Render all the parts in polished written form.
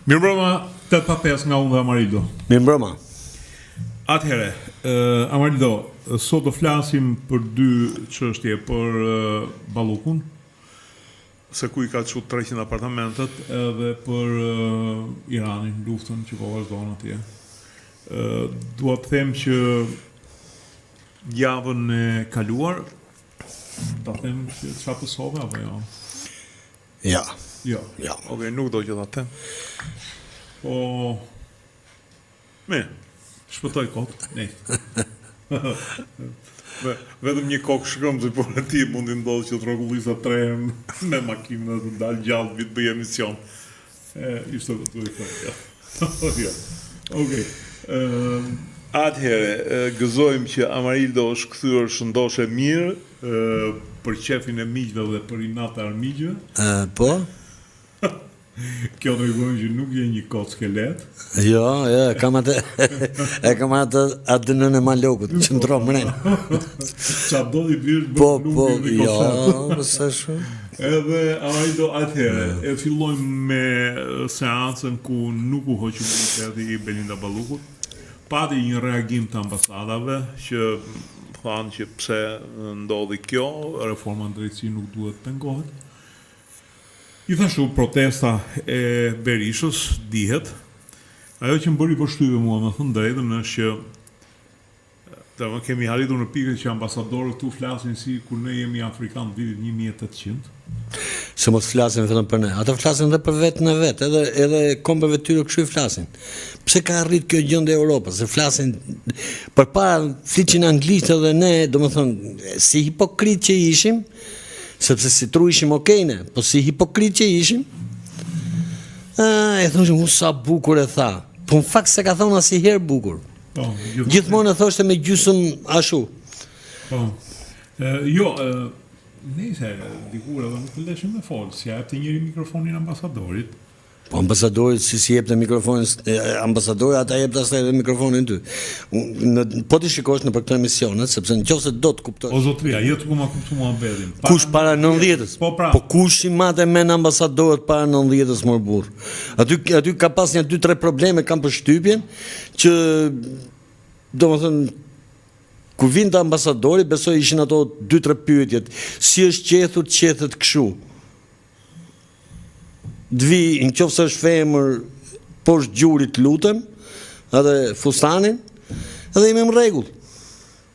Mirëmbrëma 8:05 nga unë dhe Amarildo. Mirëmbrëma. Atëherë, Amarildo, sot do flasim për dy çështje, për Ballukun, se ku i ka çut 300 apartamentet, edhe për Iranin, luftën që po vazhdon atje. Dua të them që javën e kaluar, ta them që çfarë pësove apo jo? Ja. Jo. Ja. Okej, nuk do që ta them. Po shpëtoj kot. Ne. Vetëm një kokë shkëmbë, por ti mundi ndodhë që të rrogullisa 3 herë me makinë të dalë gjallë vit bëj emision. Ishte të duhet të ja. Okej. Atëherë, gëzojmë që Amarildo është kthyer shëndoshe mirë për qefin e miqve dhe për inat e armiqve. Po? Kjo tregon që nuk je një kot skelet. Jo, kam atë adënën e malokut, që ndro mren. Qa do t'i bësh bërë nuk jo, pëse shumë. Edhe Amarildo, atëherë, e fillojmë me seancën ku nuk u hoqë imuniteti i Belinda Ballukut. Pati një reagim të ambasadave që thanë që pse ndodhi kjo, reforma në drejtësi nuk duhet pengohet. Gjithashtu protesta e Berishës dihet. Ajo që më bëri përshtypje mua, me thënë drejtën, është që kemi arritur në pikën që ambasadorët këtu flasin si kur ne jemi afrikanë vitit 1800. Se mos flasin vetëm për ne, ata flasin edhe për vetën e vetë, edhe kombëve tyre kështu i flasin. Pse ka arrit kjo gjendje e Europës? Se flasin përpara fliqin anglisht edhe ne, domethënë si hipokrit që ishim, sepse si tru ishim okejne, po si hipokrit që ishim, e thoshim, sa bukur e tha. Po në fakt se ka thonë asnjëherë bukur. Gjithmonë e thoshte me gjysëm ashu. Nëse dikur edhe nuk lëshim me folë, si jep të njëri mikrofonin ambasadorit. Po ambasadorit si jep të mikrofonin ambasadorit, ata jep të asaj edhe mikrofonin ty. Po ti shikosh në për këtë emisionet, sepse nëse do të kuptosh. O zotria, jo të ku ma kuptu mua bedin. Kush para 90-s? Po kush i mate men ambasadorët para 90-s mor burr. Aty ka pas një 2-3 probleme kam përshtypjen që domethënë ku vinte ambasadori, besoj ishin ato 2-3 pyetjet. Si është qethet kështu? Dvi, në qofë se është femër poshtë gjurit lutem, edhe fustanin, edhe ime më regull.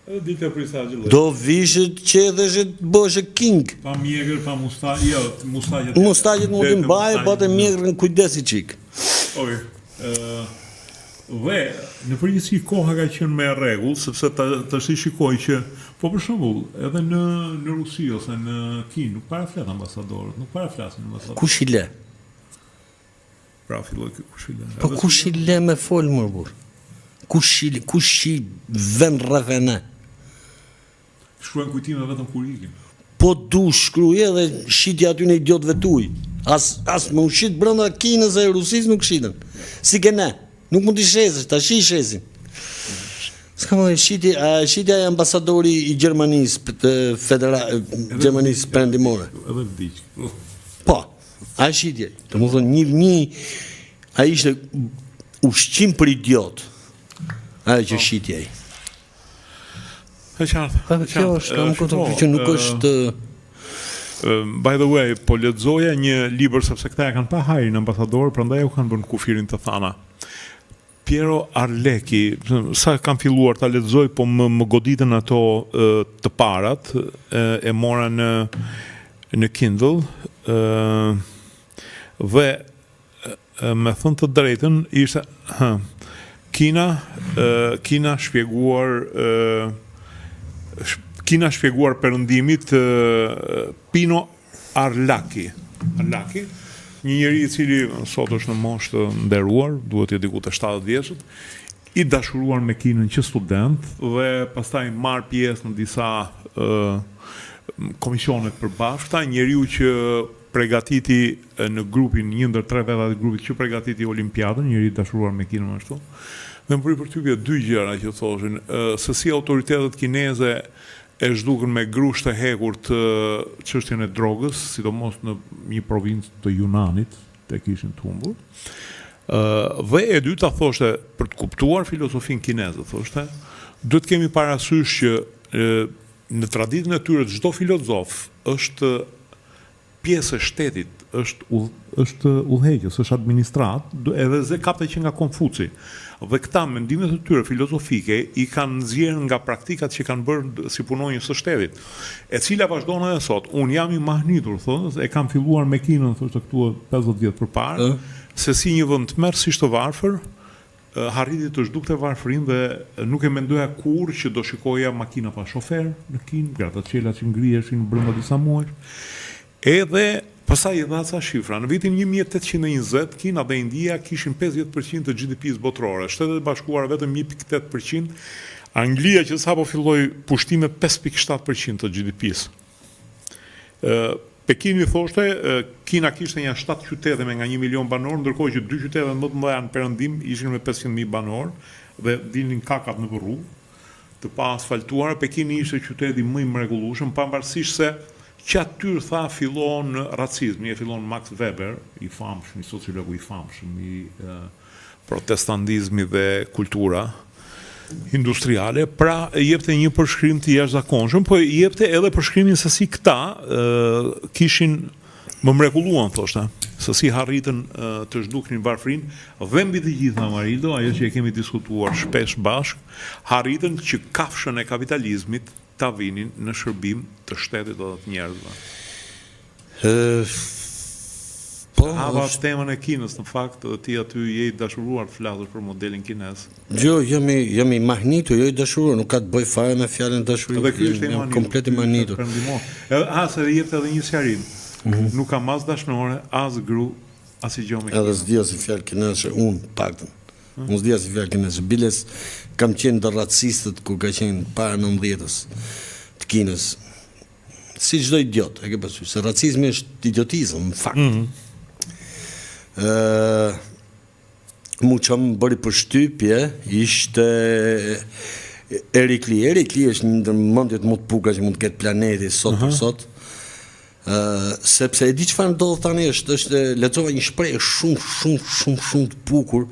Edhe dite për isa gjëllë. Do vishët qetheshet bëshë king. Pa mjegër, pa mustaqet. Jo, mustaqet. Mustaqet mund të mbajë, pa të mjegër në kujdesi qik. Okej. Dhe, në përgjithësi koha ka qenë me rregull, sepse të shikoj që, po për shembull, edhe në Rusi ose në Kinë, nuk paraflet ambasadorët, nuk paraflasin ambasadorët. Kush i le? Pra, filloj kush i le. Po kush i le me folë më burr? Kush i vën rrethene? Shkruajnë kujtime vetëm kur ikin. Po du shkruje dhe shitja aty në idiotëve tuj. As më ushit brenda Kinës e Rusisë nuk shiten. Si ke ne. Nuk mund t'i shesësh, ta shi shesin. S'ka më shitja e ambasadori i Gjermanisë, Gjermanisë perëndimore. Edhe vdiq. Po, a shitje. Të më thonë a ishte ushqim për idiot. Ajo që shitje ai. E qartë. Kjo është, kam kuptuar që nuk është. By the way, po lexoja një libër sepse këta e kanë pa hajrin ambasador, prandaj u kanë bërë kufirin të thana. Piero Arlecki, sa kam filluar ta lexoj, po më goditën ato të parat, e mora në Kindle, dhe me thënë të drejtën, ishte Kina shpjeguar perëndimit Pino Arlaki, një njeri i cili sot është në moshë të nderuar, duhet të diku të 70 vjeçët, i dashuruar me Kinën që student dhe pastaj marr pjesë në disa komisionet përbashkëta, njeriu që përgatiti në grupin, një ndër 3 vetat e grupit që përgatiti Olimpiadën, njeri i dashuruar me Kinën ashtu. Dhe më bëri përshtypje 2 gjëra që thoshin, se si autoritetet kineze e zhdukën me grusht të hekur të çështjen e drogës, sidomos në një provincë të Yunanit, tek ishin të humbur. Dhe e dyta thoshte, për të kuptuar filozofinë kineze, thoshte, duhet kemi parasysh që në traditën e tyre çdo filozof është pjesë e shtetit, është udhëheqës, është administrat, edhe ze kapte që nga Konfuci. Dhe këta mendimet e tyre filozofike i kanë nxjerrë nga praktikat që kanë bërë si punonjës së shtetit, e cila vazhdon edhe sot. Unë jam i mahnitur, thonë, e kam filluar me kinën, thoshte këtu 50 vjet përpara, se si një vend tmerrsisht të varfër, harriti të zhdukte varfërinë dhe nuk e mendoja kur që do shikoja makina pa shofer në Kinë, grattaciela që ngriheshin brenda disa muajsh. Edhe pastaj i dha ca shifra. Në vitin 1820 Kina dhe India kishin 50% të GDP-s botërore, Shtetet e Bashkuara vetëm 1.8%, Anglia që sapo filloi pushtime 5.7% të GDP-s. Pekini thoshte, Kina kishte një 7 qytete me nga 1 milion banor, ndërkohë që 2 qytete më të mëdha në perëndim ishin me 500.000 banor dhe dilnin kakat në rrugë të pa asfaltuara. Pekini ishte qyteti më i mrekullueshëm, pavarësisht se që aty tha fillon racizmi, e fillon Max Weber, i famshëm, i sociologu i famshëm, i protestantizmi dhe kultura industriale, pra jepte një përshkrim të jashtëzakonshëm, po jepte edhe përshkrimin se si këta kishin më mrekulluan, thoshta, se si harritën të zhduknin varfërinë, dhe mbi të gjitha, Marildo, ajo që e kemi diskutuar shpesh bashk, harritën që kafshën e kapitalizmit ta vinin në shërbim të shtetit dhe të njerëzve. Hava temën e Kinës, në fakt, ti aty je i dashuruar të flasësh për modelin kinez. Jo, jam i mahnitur, jo i dashuruar, nuk ka të bëj fare me fjalën dashuri. Edhe ky është i mahnitur. Komplet i mahnitur. Se jep edhe një sqarim. Nuk kam as dashnore, as gru, as i gjë me Kinën. Edhe s'dia si fjalë kineze, unë paktën. Unë s'dia si fjalë kineze. Biles kam qenë ndër racistët kur ka qenë para 90-s të Kinës. Si çdo idiot, e ke parasysh, se racizmi është idiotizëm, në fakt. Mu që më bëri përshtypje ishte Erik Lee. Erik Lee është një ndër mendjet më të bukura që mund të ketë planeti sot për sot. Sepse e di çfarë ndodh tani, është lexova një shprehje shumë të bukur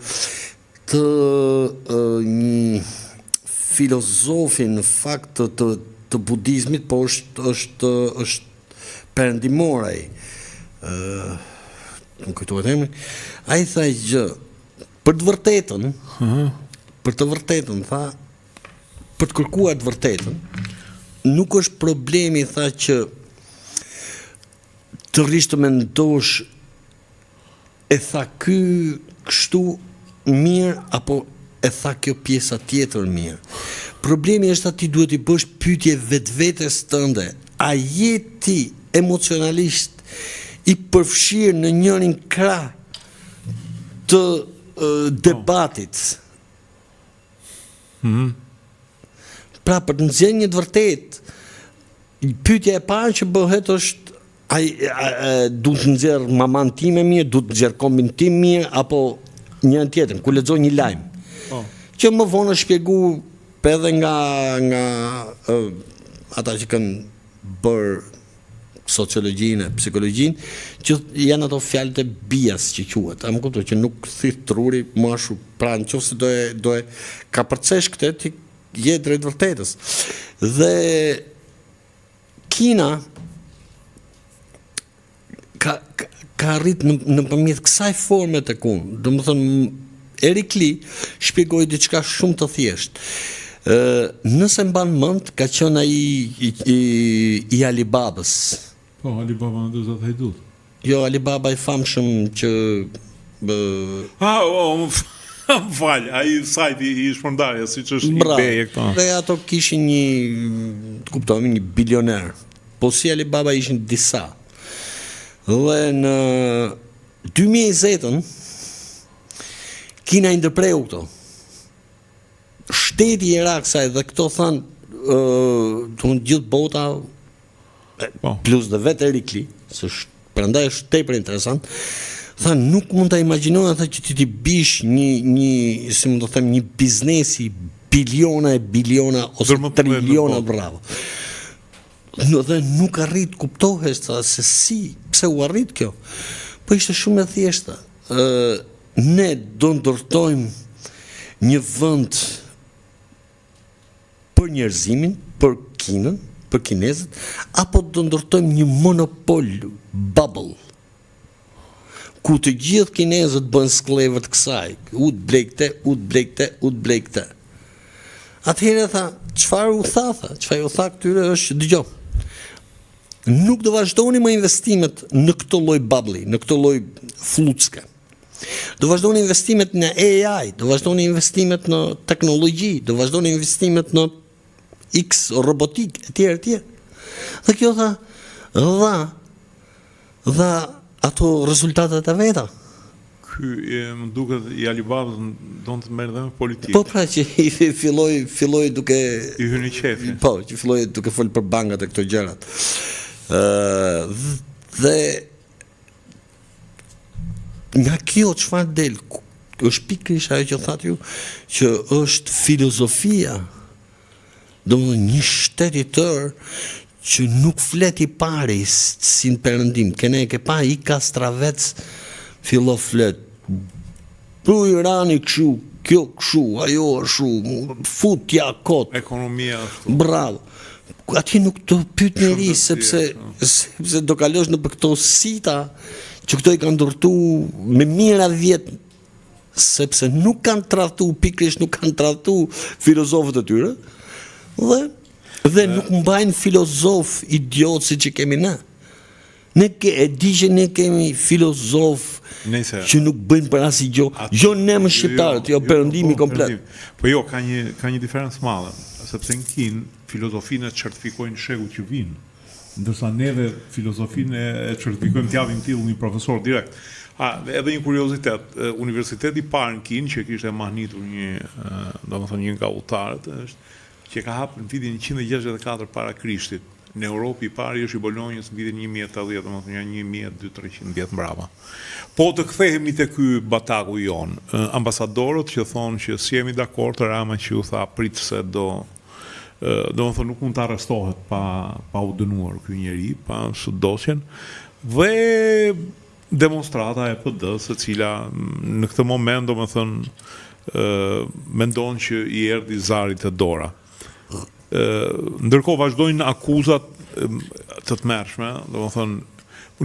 të një filozofi në fakt të budizmit, po është perëndimor ai. Nuk kujtohet emri, ai tha gjë, për të vërtetën, tha, për të kërkuar të vërtetën, nuk është problemi, tha, që të rish të mendosh, e tha ky kështu mirë, apo e tha kjo pjesa tjetër mirë. Problemi është ati duhet i bësh pyetje vetvetes tënde, a je ti emocionalisht i përfshirë në njërin krah të debatit. Pra për të nxjerrë një të vërtet, pyetja e parë që bëhet është duhet të nxjerr maman time mirë, duhet të nxjerr kombin tim mirë, apo njërin tjetrin, ku lexoj një lajm. Që më vonë është shpjeguar edhe nga ata që kanë bërë sociologjinë, psikologjinë, që janë ato fjalët e bias që quhet. A më kuptoj që nuk thith truri mashu, pra nëse do e kapërcesh këtë, ti je drejt vërtetës. Dhe Kina ka arrit nëpërmjet kësaj forme tek unë. Domethënë Erik Lee shpjegoi diçka shumë të thjeshtë. Nëse mban mend, ka qenë ai i Alibabës. Po, Alibaba në 20 hajdut. Jo, Alibaba i famshëm që... Më falj, ai sajti i shpërndarjes, siç është eBay këto. Dhe ato kishin të kuptohemi, një bilioner. Po si Alibaba ishin disa. Dhe në 2020-ën, Kina i ndërpreu këto. Shteti i Iraksaj dhe këto thanë gjithë bota plus dhe vetë Erik Lee, se prandaj është tepër interesant, thanë nuk mund ta imagjinojnë që ti bish një si mund të them një biznesi biliona ose triliona, bravo. Dhe nuk arrit kuptohet se si, pse u arrit kjo. Po ishte shumë e thjeshta. ne do ndërtojmë një vend për njerëzimin, për Kinën, për kinezët, apo do ndërtojmë një monopol bubble, ku të gjithë kinezët bën sklevët kësaj, u të blekte. Atëherë tha, çfarë u tha këtyre është, dëgjoj, nuk do vazhdoni më investimet në këtë lloj bubble, në këtë lloj flucke. Do vazhdoni investimet në AI, do vazhdoni investimet në teknologji, do vazhdoni investimet në X robotik, etj. Dhe kjo tha, dha ato rezultatet e veta. Ky më duket i Alibabës donte të merrte dhe me politikë. Po pra që i filloi duke I hyni qefi. Po, që filloi duke folë për bankat e këto gjërat. Dhe nga kjo çfarë del, është pikërisht ajo që thatë ju, që është filozofia, domethënë një shteti i tërë që nuk flet i pari si në perëndim, kene e ke pa i Kastravec fillo flet. Pro Irani kështu, kjo kështu, ajo ashtu, futja kot. Ekonomia ashtu. Bravo. Ati nuk të pyet njeri sepse do kalosh në për këto sita që këto i kanë ndërtu me mira vjet, sepse nuk kanë tradhtu, pikërisht nuk kanë tradhtu filozofët e tyre, dhe nuk mbajnë filozof idiot si që kemi ne. E di që ne kemi filozof që nuk bëjnë për asnjë gjë. Jo ne më shqiptarët, jo perëndimi komplet. Po jo, ka një diferencë madhe, sepse në Kinë filozofinë e certifikojnë shekull që vinë, ndërsa neve filozofinë e certifikojmë t'japim titull një profesor direkt. Edhe një kuriozitet, universiteti i parë në Kinë që kishte mahnitur një nga udhëtarët është që ka hapur në vitin 164 para Krishtit. Në Europë i pari është i Bolonjës në vitin 1080, domethënë janë 1200 vjet mbrapa. Po të kthehemi te ky bataku jon, ambasadorët që thonë që si jemi dakord të Rama që u tha prit se domethënë nuk mund të arrestohet pa u dënuar ky njeri, pa dosjen, dhe demonstrata e PD-s, e cila në këtë moment domethënë mendon që i erdhi zari te dora. Ndërkohë vazhdojnë akuzat të tmerrshme, domethënë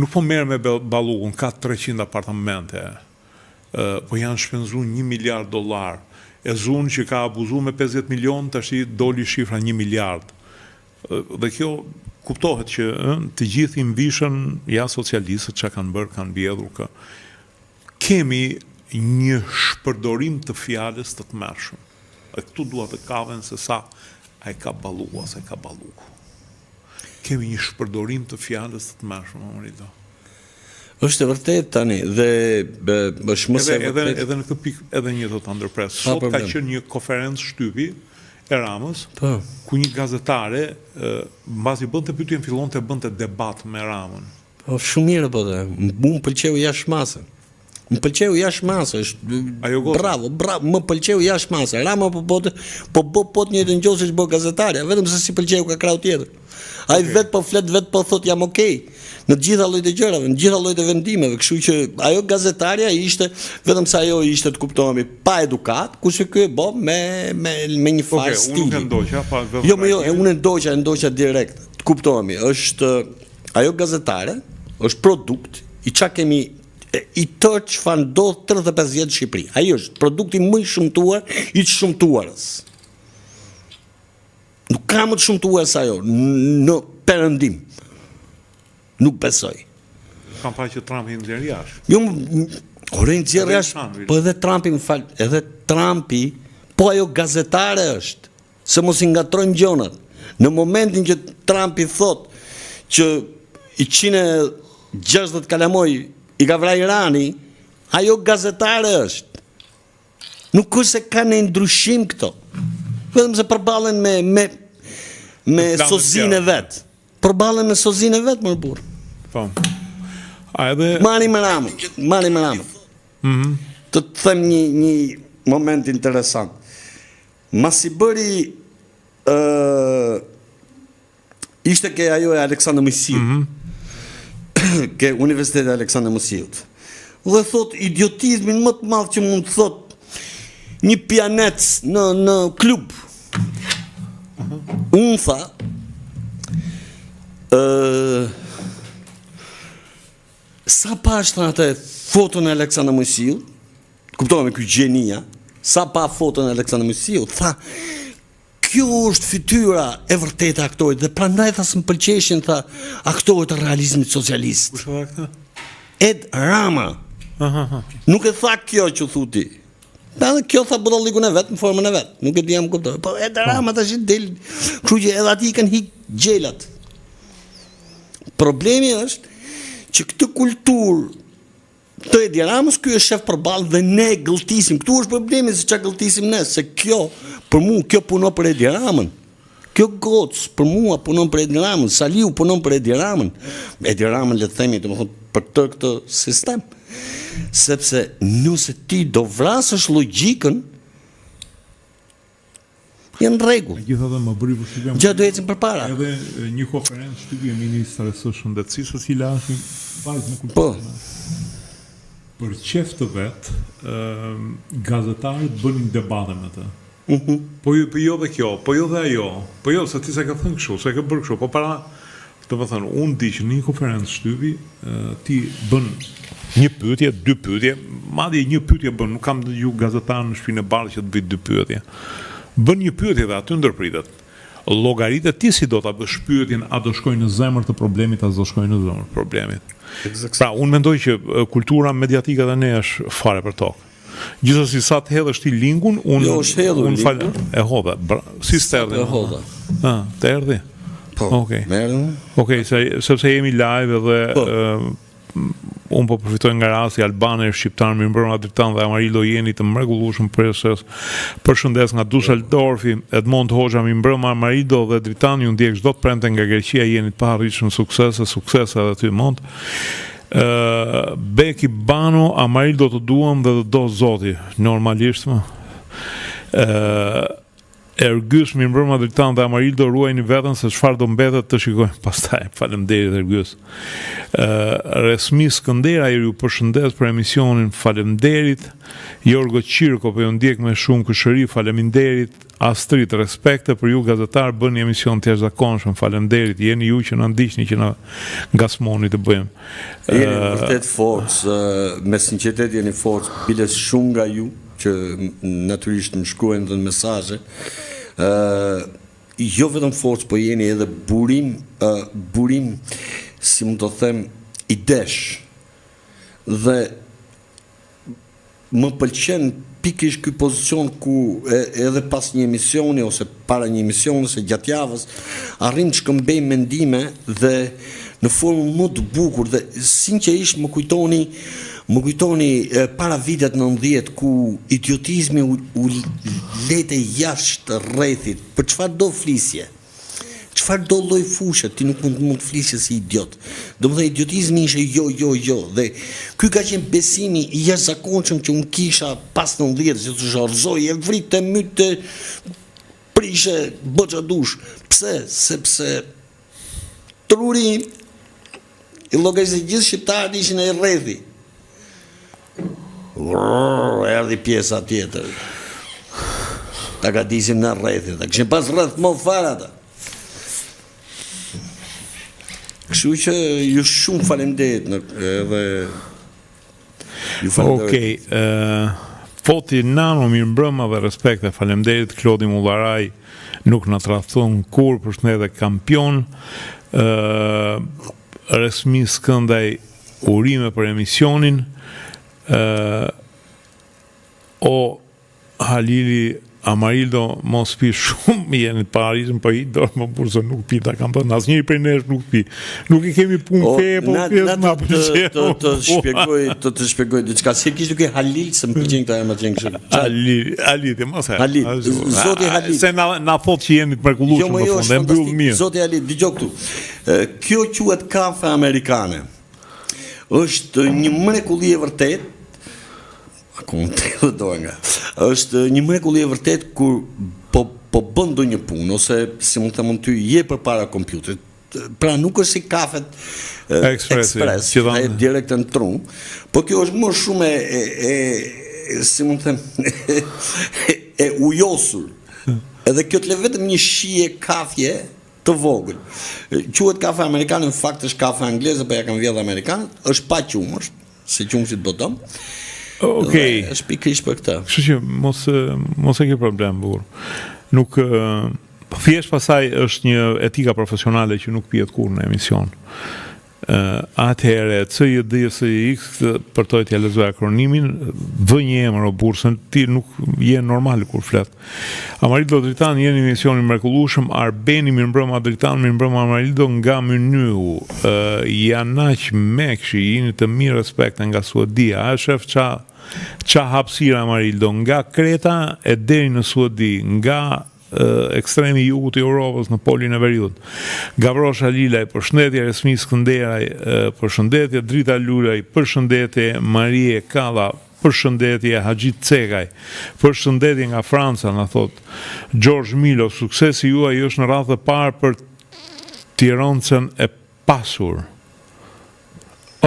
nuk po merr me Ballukun, ka 300 apartamente, po janë shpenzuar $1 miliard, e zunë që ka abuzuar me 50 milion, tash doli shifra 1 miliard. Dhe kjo kuptohet që të gjithë i mbishën ja socialistët që kanë bërë, kanë mbjedhur kemi një shpërdorim të fjalës të tmerrshëm. E këtu dua të kaven se sa ai ka balluku ose ka balluku. Kemi një shpërdorim të fjalës të tmerrshme, Marito. Është vërtet tani dhe është mos e vërtet. Edhe në këtë pikë edhe një do ta ndërpres. Sot ka qenë një konferencë shtypi e Ramës, ku një gazetare mbasi bënte pyetjen fillonte bënte debat me Ramën. Po shumë mirë po dhe. Mu pëlqeu jashtë masë, bravo, më pëlqeu jashtë masë. Rama po një të njëjtën që bë gazetarja, vetëm se si pëlqeu ka krau tjetër. Ai vetë po flet, vetë po thot jam okay. Në të gjitha llojet e gjërave, në të gjitha llojet e vendimeve, kështu që ajo gazetarja ishte vetëm se ajo ishte të kuptohemi pa edukat, kurse ky e bë me një farë stili. Unë ndoqa, jo, unë ndoqa direkt. Të kuptohemi, është ajo gazetare, është produkt i çka kemi i tërë që fa ndodhë 35 vjetë Shqipëri. Ajo është produkti më i shumëtuar i të shumëtuarës. Nuk ka më të shumëtuar sa ajo, në perëndim. Nuk besoj. Kam pa që Trumpi nxjerr jashtë. Jo, nxjerr jashtë, po edhe Trumpi më fal, edhe Trumpi, po ajo gazetare është, se mos i ngatrojmë gjonat. Në momentin që Trumpi thot që i 160 kalamoj i ka vrar Irani, ajo gazetare është. Nuk është se ka në ndryshim këto. Vetëm se përballen me sozinë e vetë. Përballen me sozinë e vetë, më burr. Po. A edhe Mari me Ramën. Të them një moment interesant. Mas i bëri ishte ke ajo e Aleksandër Mojsiut. Ke Universiteti Aleksandër Mojsiut. dhe thot idiotizmin më të madh që mund të thot një pianec në klub. Unë tha, sa pash të atë foton e Aleksandr Mojsiu, kuptova me ky gjenia, sa pa foton e Aleksandr Mojsiu, tha, kjo është fytyra e vërtetë e aktorit, dhe prandaj tha s'm pëlqeshin tha aktorët e realizmit socialist. Kush tha këtë? Ed Rama. Nuk e tha kjo që thu ti. Edhe kjo tha budallikun e vet në formën e vet. Nuk e di jam kuptoj. Po Ed Rama tash del, kështu që edhe ati kanë hik gjelat. Problemi është që këtë kulturë të Edi Ramës, ky është shef përballë dhe ne gëlltisim. Këtu është problemi se çka gëlltisim ne, se kjo për mua kjo punon për Edi Ramën. Kjo gocë për mua punon për Edi Ramën, Saliu punon për Edi Ramën. Edi Ramën le të themi, domethënë për këtë sistem. Sepse nëse ti do vrasësh logjikën, janë në rregull. Megjithatë më bëri përshtypje. Gjatë do ecim përpara. Edhe një konferencë shtypje ministre së shëndetësisë si lashin vajzë në Po. kulturë. Për qef të vet, gazetarët bënin debate me të. Po jo dhe kjo, po jo dhe ajo, po jo se ti se ka thënë kështu, se ka bërë kështu, po para, të më thënë, unë di që një konferencë shtypi, ti bën një pyetje, dy pyetje, madje një pyetje bën, nuk kam dëgju gazetar në shtëpinë e bardhë që të bëj dy pyetje. Bën një pyetje dhe aty ndërpritet. Llogaritë ti si do ta bësh pyetjen, a do shkojnë në zemër të problemit, a do shkojnë në zemër të problemit. Pra, unë mendoj që kultura mediatike dhe ne është fare për tokë. Gjithsesi sa të hedhësh ti lingun, unë fal e hodha. Si s'erdhi? E hodha. Të erdhi? Po. Okej. Merrem. Okej, sepse jemi live dhe unë po përfitoj nga rasti albaner, shqiptar, Mirëmbrëma Dritan dhe Amarildo jeni të mrekullueshëm përshëndes nga Düsseldorfi, Edmond Hoxha, Mirëmbrëma, Amarildo dhe Dritan, ju ndjek çdo të premte nga Greqia, jeni të paharritshëm, suksese edhe ty mund. Beki Bano, Amarildo të duam dhe të do zoti, normalisht më. Ergys, Mirëmbrëma Dritan dhe Amarildo ruajini veten se çfarë do mbetet të shikojmë pastaj. Faleminderit Ergys. Resmi Skëndera ju përshëndes për emisionin, faleminderit. Jorgo Qirko po ju ndjek me shumë kushëri, faleminderit. Astrid, respekte për ju gazetar, bëni emision të jashtëzakonshëm, faleminderit. Jeni ju që na ndiqni që na ngasmoni të bëjmë. Jeni vërtet forcë, me sinqeritet jeni forcë, biles shumë nga ju që natyrisht më shkruajnë dhe në mesazhe. Jo vetëm forcë, po jeni edhe burim, si mund të them, idesh. Dhe më pëlqen pikërisht ky pozicion ku edhe pas një emisioni ose para një emisioni ose gjatë javës arrim të shkëmbej mendime dhe në formën më të bukur dhe sinqerisht më kujtoni para vitet 90 ku idiotizmi u lete jashtë rrethit. Për çfarë do flisje? Çfarë do lloj fushë, ti nuk mund të flisje si idiot. Domethënë idiotizmi ishte jo. Dhe ky ka qenë besimi i jashtëzakonshëm që unë kisha pas 90, që të zhorzoj, e vritë, myte, prishe, bëxa dush. Pse? Sepse truri i llogarisë gjithë shqiptarët ishin e rrethi. Erdhi pjesa tjetër. Ta gatisim në rrethi, ta kishin pas rreth më fare ata. Kështu që ju shumë faleminderit edhe ju faleminderit. Foti Nano, Mirëmbrëma dhe respekte, faleminderit. Klodi Mullaraj nuk na tradhton kur, përshëndetje kampion. Resmi Skëndaj, urime për emisionin. O Halili Amarildo, mos pi shumë, jeni të parizëm për i dorë më burë, se nuk pi, ta kam thënë, asnjëri prej nesh nuk pi. Nuk i kemi punë feje, po pjesë nga përqenë. Të shpjegoj diçka, se kish duke Halil, se më përqenë këta e më qenë kështë. Halil, mos e. Halil, zoti Halil. Se na thot që jeni të mrekullueshëm në fund, e mbyll mirë. Zoti Halil, dëgjoj këtu. Kjo quhet kafe amerikane. Është një mrekulli e vërtet. Është një mrekulli e vërtet kur po bën ndonjë punë ose si mund të them ty je përpara kompjuterit, pra nuk është si kafet Express, që dhanë direkt në trum, po kjo është më shumë si mund të them, e ujosur. Edhe kjo të le vetëm një shije kafje të vogël. Quhet kafe amerikane, në fakt është kafe angleze, po ja kanë vjedhë amerikanët, është pa qumësh, se qumëshit botëm. Okej. Është pikërisht për këtë. Kështu që mos e ke problem, burr. Nuk thjesht pasaj është një etika profesionale që nuk pihet kurrë në emision. Atëherë CJD-CX për to t'ja lexoj akronimin, vë një emër o burr, se ti nuk je normal kur flet. Amarildo Dritan jeni në emisionin mrekullueshëm, Arbeni mirëmbrëma Dritan, mirëmbrëma Amarildo nga Mynyu, Janaq Mekshi, jeni të mirë respekt nga Suedia, a shef qa hapësira Amarildo, nga Kreta e deri në Suedi, nga ekstremi jugut i Europës në polin e Veriut. Gavrosha Lilaj, përshëndetje, Resmi Skënderaj, përshëndetje, Drita Lulaj, përshëndetje, Marie Kalla, përshëndetje, Haxhit Cekaj, përshëndetje nga Franca, na thot George Milo, suksesi juaj është në radhë të parë për Tirancën e pasur.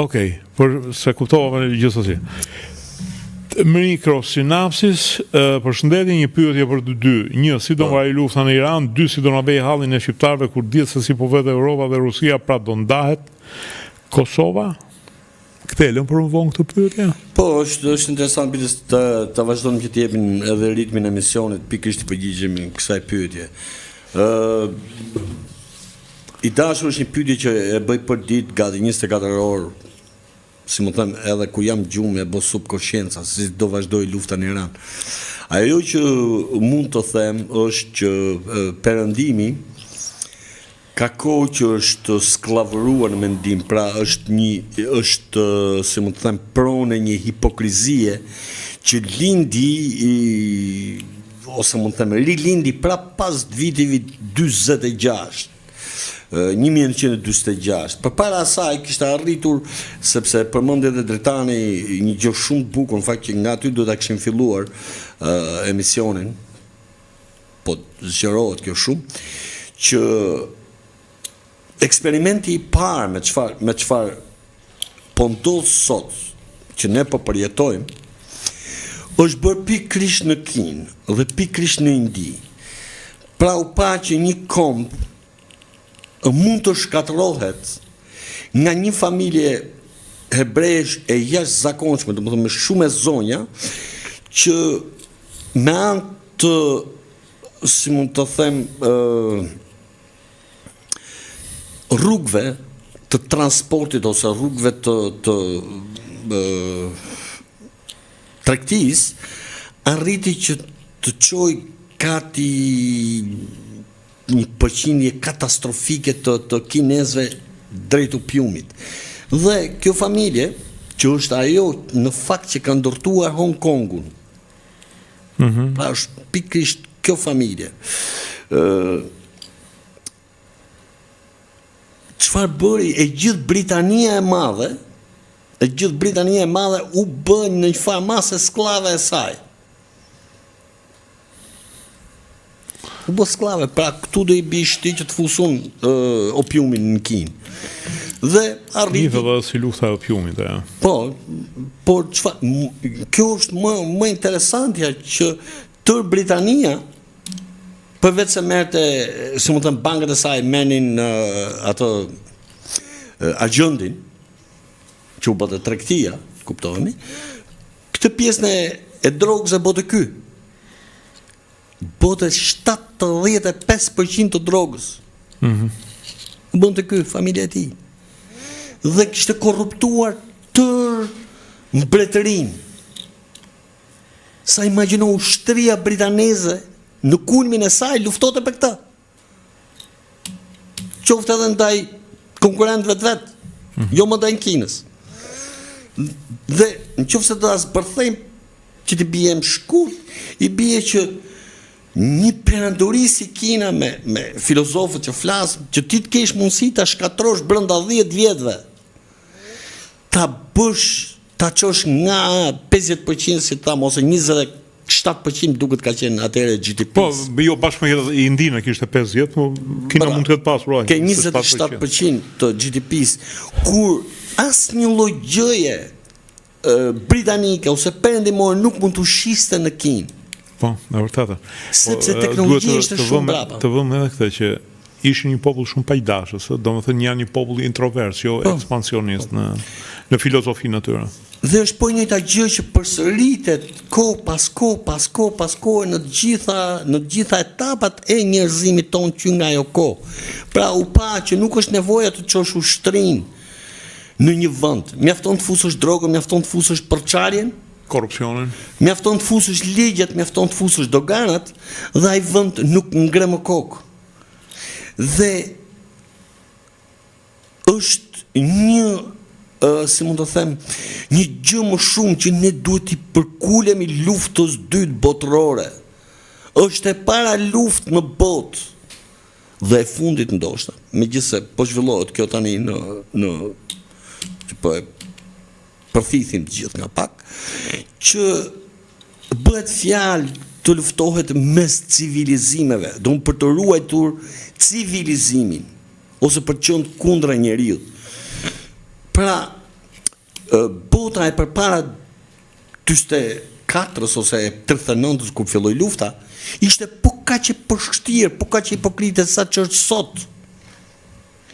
Okej, se kuptova gjithsesi. Mikrosinapsis, përshëndetje, një pyetje për të dy. 1, si do mbajë lufta në Iran, 2, si do na bëjë hallin e shqiptarëve kur dihet se si po vetë Europa dhe Rusia, pra do ndahet Kosova? Këtë lëm për më vonë këtë pyetje? Po, është interesant bides të vazhdojmë që të jepin edhe ritmin e emisionit, pikërisht të përgjigjemi kësaj pyetje. I dashur është një pyetje që e bëj për ditë gati 24 orë, si më them, edhe ku jam gjumë e bo subkonscienca, si do vazhdoj lufta në Iran. Ajo që mund të them është që perëndimi ka kohë që është sklavëruar në mendim, pra është si më them, pronë një hipokrizie që lindi ose më them, rilindi pra pas vitit 46. 1946. Për para asaj kishte arritur, sepse përmendje dhe Dritani një gjë shumë të bukur, në fakt që nga aty do ta kishin filluar emisionin, po zgjerohet kjo shumë, që eksperimenti i parë me çfarë po ndodh sot, që ne po përjetojmë, është bërë pikërisht në Kinë dhe pikërisht në Indi. Pra u pa që një komb mund të shkatërrohet nga një familje hebresh e jashtëzakonshme, domethënë me shumë e zonja, që me anë të, si mund të them, rrugëve të transportit ose rrugëve të tregtisë, arriti që të çojë gati një përqindje katastrofike të kinezëve drejt opiumit. Dhe kjo familje, që është ajo në fakt që ka ndërtuar Hong Kongun, pra është pikërisht kjo familje, çfarë bëri e gjithë Britania e Madhe u bë në një farë masë sklave e saj. U bë sklave, pra këtu do i bish ti që të fusun opiumin në Kinë. Dhe arriti... Një dhe si lufta e opiumit, ja. Po kjo është më interesantja që tërë Britania, përveç se merte, si më thëmë, bankët e saj menin atë agjendin, që u bëtë tregtia, kuptohemi, këtë pjesën e drogës e botë ky. Botë 75% të drogës. Bënë të ky, familja e tij. Dhe kishte korruptuar tërë mbretërinë. Sa imagjino ushtria britaneze në kulmin e saj luftote për këtë. Qoftë edhe ndaj konkurrentëve të vet, jo më ndaj Kinës. Dhe në qoftë se do ta zbërthejmë që të bijem shkurt, i bie që një perandori si Kina me filozofët që flasën, që ti të kesh mundësi ta shkatrosh brenda 10 vjetëve, ta çosh nga 50% si tham ose 20 7% duket ka qenë atëherë GDP. Po, jo bashkë me Indina kishte 50, po Kina mund të ketë pasur ke 27% të GDP-s, kur asnjë lloj gjëje britanike ose perëndimore nuk mund të shiste në Kinë. Po, e vërtetë. Sepse teknologjia ishte shumë brapa. Të vëmë edhe këtë që ishin një popull shumë pajdashës, domethënë janë një popull introvert, jo ekspansionist në filozofinë e tyre. Dhe është po njëjta gjë që përsëritet kohë pas kohë në të gjitha etapat e njerëzimit tonë që nga ajo kohë. Pra u pa që nuk është nevoja të çosh ushtrinë në një vend. Mjafton të fusësh drogën, mjafton të fusësh përçarjen, korrupsionin, mjafton të fusësh ligjet, mjafton të fusësh doganat dhe ai vend nuk ngre më kokë. Dhe është një si mund të them, një gjë më shumë që ne duhet i përkulemi luftës dytë botërore. Është e para luftë në botë dhe e fundit ndoshta. Megjithëse po zhvillohet kjo tani në që po e përthithim të gjithë nga pak, që bëhet fjalë të luftohet mes civilizimeve, do për të ruajtur civilizimin ose për të qenë kundra njeriut. Pra, bota e përpara 44 ose 39 kur filloi lufta, ishte po kaq e përshtirë, po kaq e hipokrite sa që është sot.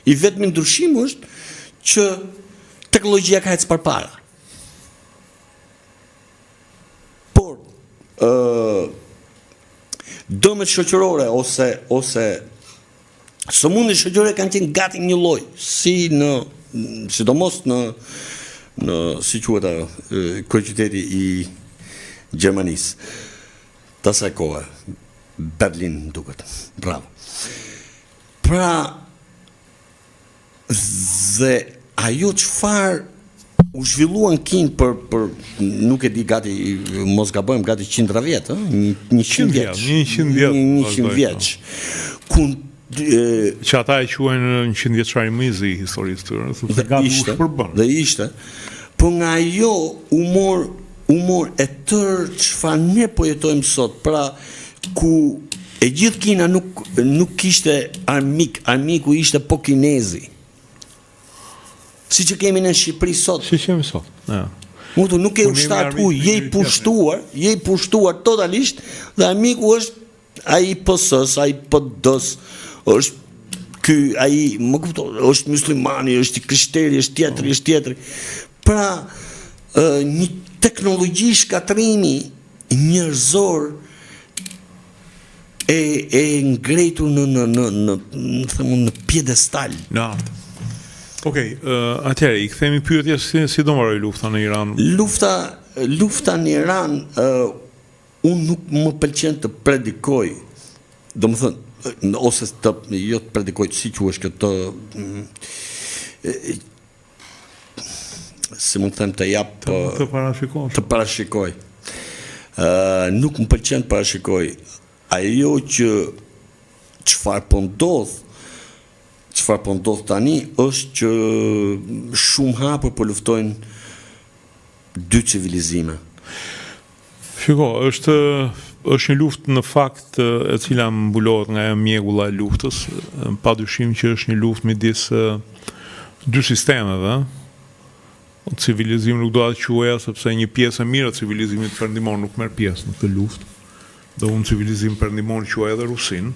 I vetmi ndryshim është që teknologjia ka ecë përpara. Por dëmet shoqërore ose sëmundjet shoqërore kanë qenë gati një lloj, sidomos në si quhet ajo, kryeqyteti i Gjermanisë. Të asaj kohe, Berlin duket. Bravo. Pra, dhe ajo çfarë u zhvilluan Kinë për nuk e di gati, mos gabojmë, gati 100 vjet, 100 vjeç. 100 vjeç. Që ata e quajnë 100 vjeçari mizi i historisë tyre, sepse gati u shpërbën. Dhe ishte, po nga ajo umor e tërë çfarë ne po jetojmë sot, pra ku e gjithë Kina nuk kishte armiku ishte po kinezi. Si që kemi në Shqipëri sot. Si që kemi sot, ja. Nuk e ushtat je i pushtuar totalisht, dhe armiku është ai PS-s, ai PD-s, është ky ai, më kupton, është muslimani, është krishteri, është tjetri. Pra, një teknologji shkatrimi njerëzor e ngretur në pjedestal. Në art. Okej, atëherë i kthemi pyetjes si do mbaroj lufta në Iran. Lufta në Iran, unë nuk më pëlqen të predikoj, domethënë, ose jo të predikoj, si quhesh këtë, si mund të them të jap të parashikoj. Nuk më pëlqen të parashikoj. Ajo që çfarë po ndodh tani është që shumë hapur po luftojnë dy civilizime. Shiko, është një luftë në fakt e cila mbulohet nga mjegulla e luftës, padyshim që është një luftë midis dy sistemeve. Civilizimi nuk do të quaja sepse një pjesë e mirë e civilizimit perëndimor nuk merr pjesë në këtë luftë. Dhe unë civilizim perëndimor quaj edhe Rusin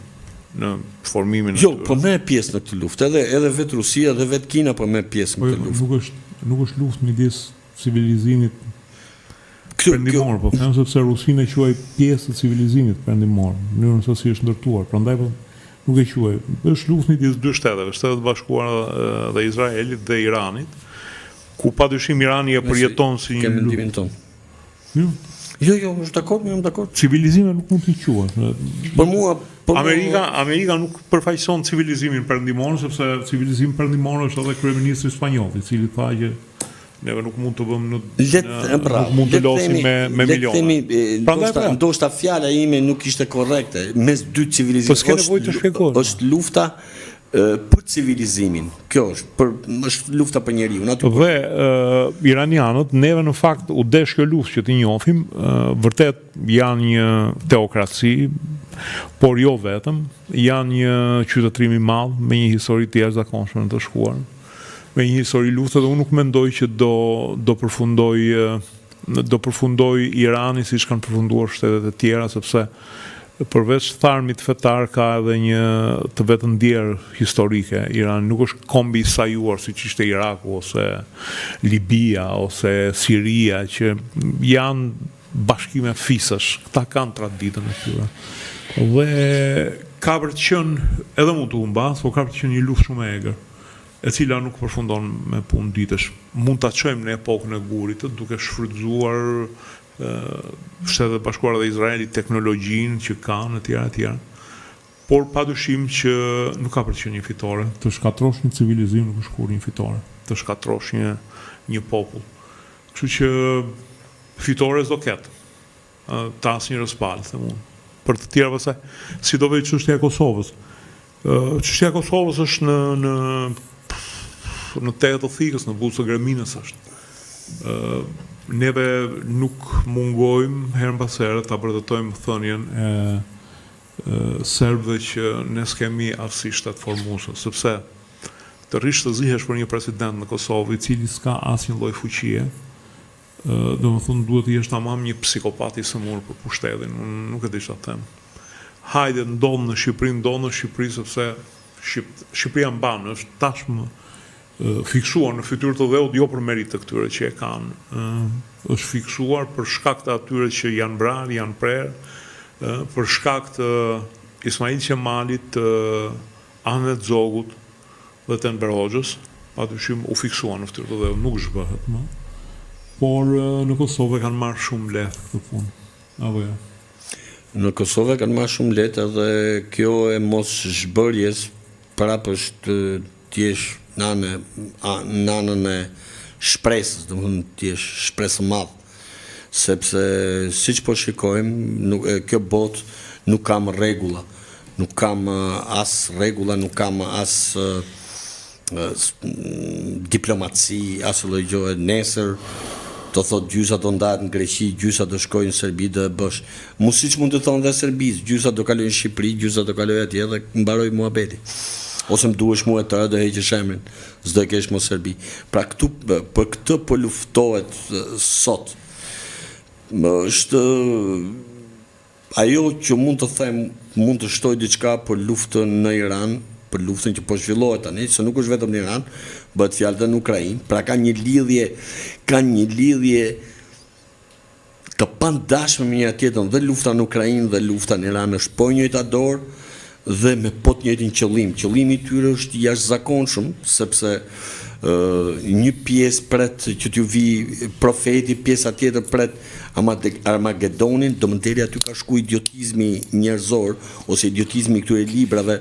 në formimin e po merr pjesë në këtë luftë, edhe vetë Rusia dhe vetë Kina po merr pjesë në këtë luftë. Nuk është luftë midis civilizimit perëndimor, po them sepse Rusia e quaj pjesë të civilizimit perëndimor, në mënyrën se si është ndërtuar. Prandaj po nuk e quaj. Është luftë midis dy shteteve, Shtetet e Bashkuara dhe Izraelit dhe Iranit, ku padyshim Irani e përjeton si një luftë. Jo, është dakord. Civilizime nuk mund t'i quaj. Për mua Amerika nuk përfaqëson civilizimin perëndimor, sepse civilizimi perëndimor është edhe kryeministri spanjoll, i cili tha që neve nuk mund të vëmë nuk mund të losim me miliona. Prandaj ndoshta fjala ime nuk ishte korrekte. Mes dy civilizimeve është lufta për civilizimin. Kjo është lufta për njeriu. Dhe iranianët, neve në fakt u desh kjo luftë që t'i njohim, vërtet janë një teokraci, por jo vetëm, janë një qytetërim i madh me një histori të jashtëzakonshme të shkuar, me një histori lufte, dhe unë nuk mendoj që do përfundoj Irani siç kanë përfunduar shtetet e tjera, sepse përveç tharmit fetar ka edhe një të vetë ndjerë historike. Irani nuk është kombi i sajuar siç ishte Iraku ose Libia ose Siria, që janë bashkime fisësh. Këta kanë traditën e tyre. Dhe ka për të qenë, edhe mund të humbas, por ka për të qenë një luftë shumë e egër, e cila nuk përfundon me punë ditësh. Mund ta çojmë në epokën e Gurit, duke shfrytzuar Shtetet e Bashkuara dhe Izraeli teknologjinë që kanë etj. Por padyshim që nuk ka për të qenë një fitore. Të shkatrosh një civilizim nuk është kurrë një fitore. Të shkatrosh një popull. Kështu që fitore s'do ketë. Ta asnjërs palë, them unë. Për të tjerëve se sidomos çështja e Kosovës. Çështja e Kosovës është në tetë të thikës, në buzë të greminës është. Neve nuk mungojmë herën pas here ta vërtetojmë thënien e serbëve që ne s'kemi aftësi shtetformuese, sepse të rish të zihesh për një president në Kosovë i cili s'ka asnjë lloj fuqie, domethënë duhet të jesh tamam një psikopat i sëmur për pushtetin. Unë nuk e di çfarë them. Hajde ndodh në Shqipëri sepse Shqipëria mban, është tashmë fiksuar në fytyrë të dheut, jo për merit të këtyre që e kanë, është fiksuar për shkak të atyre që janë vrarë, janë prerë, për shkak të Ismail Qemalit, Ahmet Zogut dhe të Enver Hoxhës, padyshim u fiksuar në fytyrë të dheut, nuk zhbëhet më, por në Kosovë kanë marrë shumë lehtë këtë punë. Apo jo? Në Kosovë kanë marrë shumë lehtë, dhe kjo e mos zhbërjes prapë është t'jesh nanën e shpresës, domethënë t'jesh shpresë e madhe, sepse siç po shikojmë, kjo botë nuk kam rregulla, nuk kam as rregulla, nuk kam as diplomaci, as lloj gjëje. Nesër do thotë gjysa do ndahet në Greqi, gjysa do shkojnë në Serbi, do e bësh. Siç mund të thonë dhe Serbisë, gjysa do kalojnë në Shqipëri, gjysa do kalojnë atje dhe mbaroi muhabeti. Ose më duhesh mua të do heqësh emrin, s'do e kesh më Serbi. Pra për këtë po luftohet sot. Është ajo që mund të them, mund të shtoj diçka për luftën në Iran, për luftën që po zhvillohet tani, se nuk është vetëm në Iran, bëhet fjalë edhe në Ukrainë. Pra ka një lidhje të pandashme me njëra tjetrën, dhe lufta në Ukrainë dhe lufta në Iran është po njëjta dorë, dhe me po të njëjtin qëllim. Qëllimi i tyre është i jashtëzakonshëm, sepse një pjesë pret që t'ju vi profeti, pjesa tjetër pret Armagedonin, do më deri aty ka shku idiotizmi njerëzor, ose idiotizmi i këtyre librave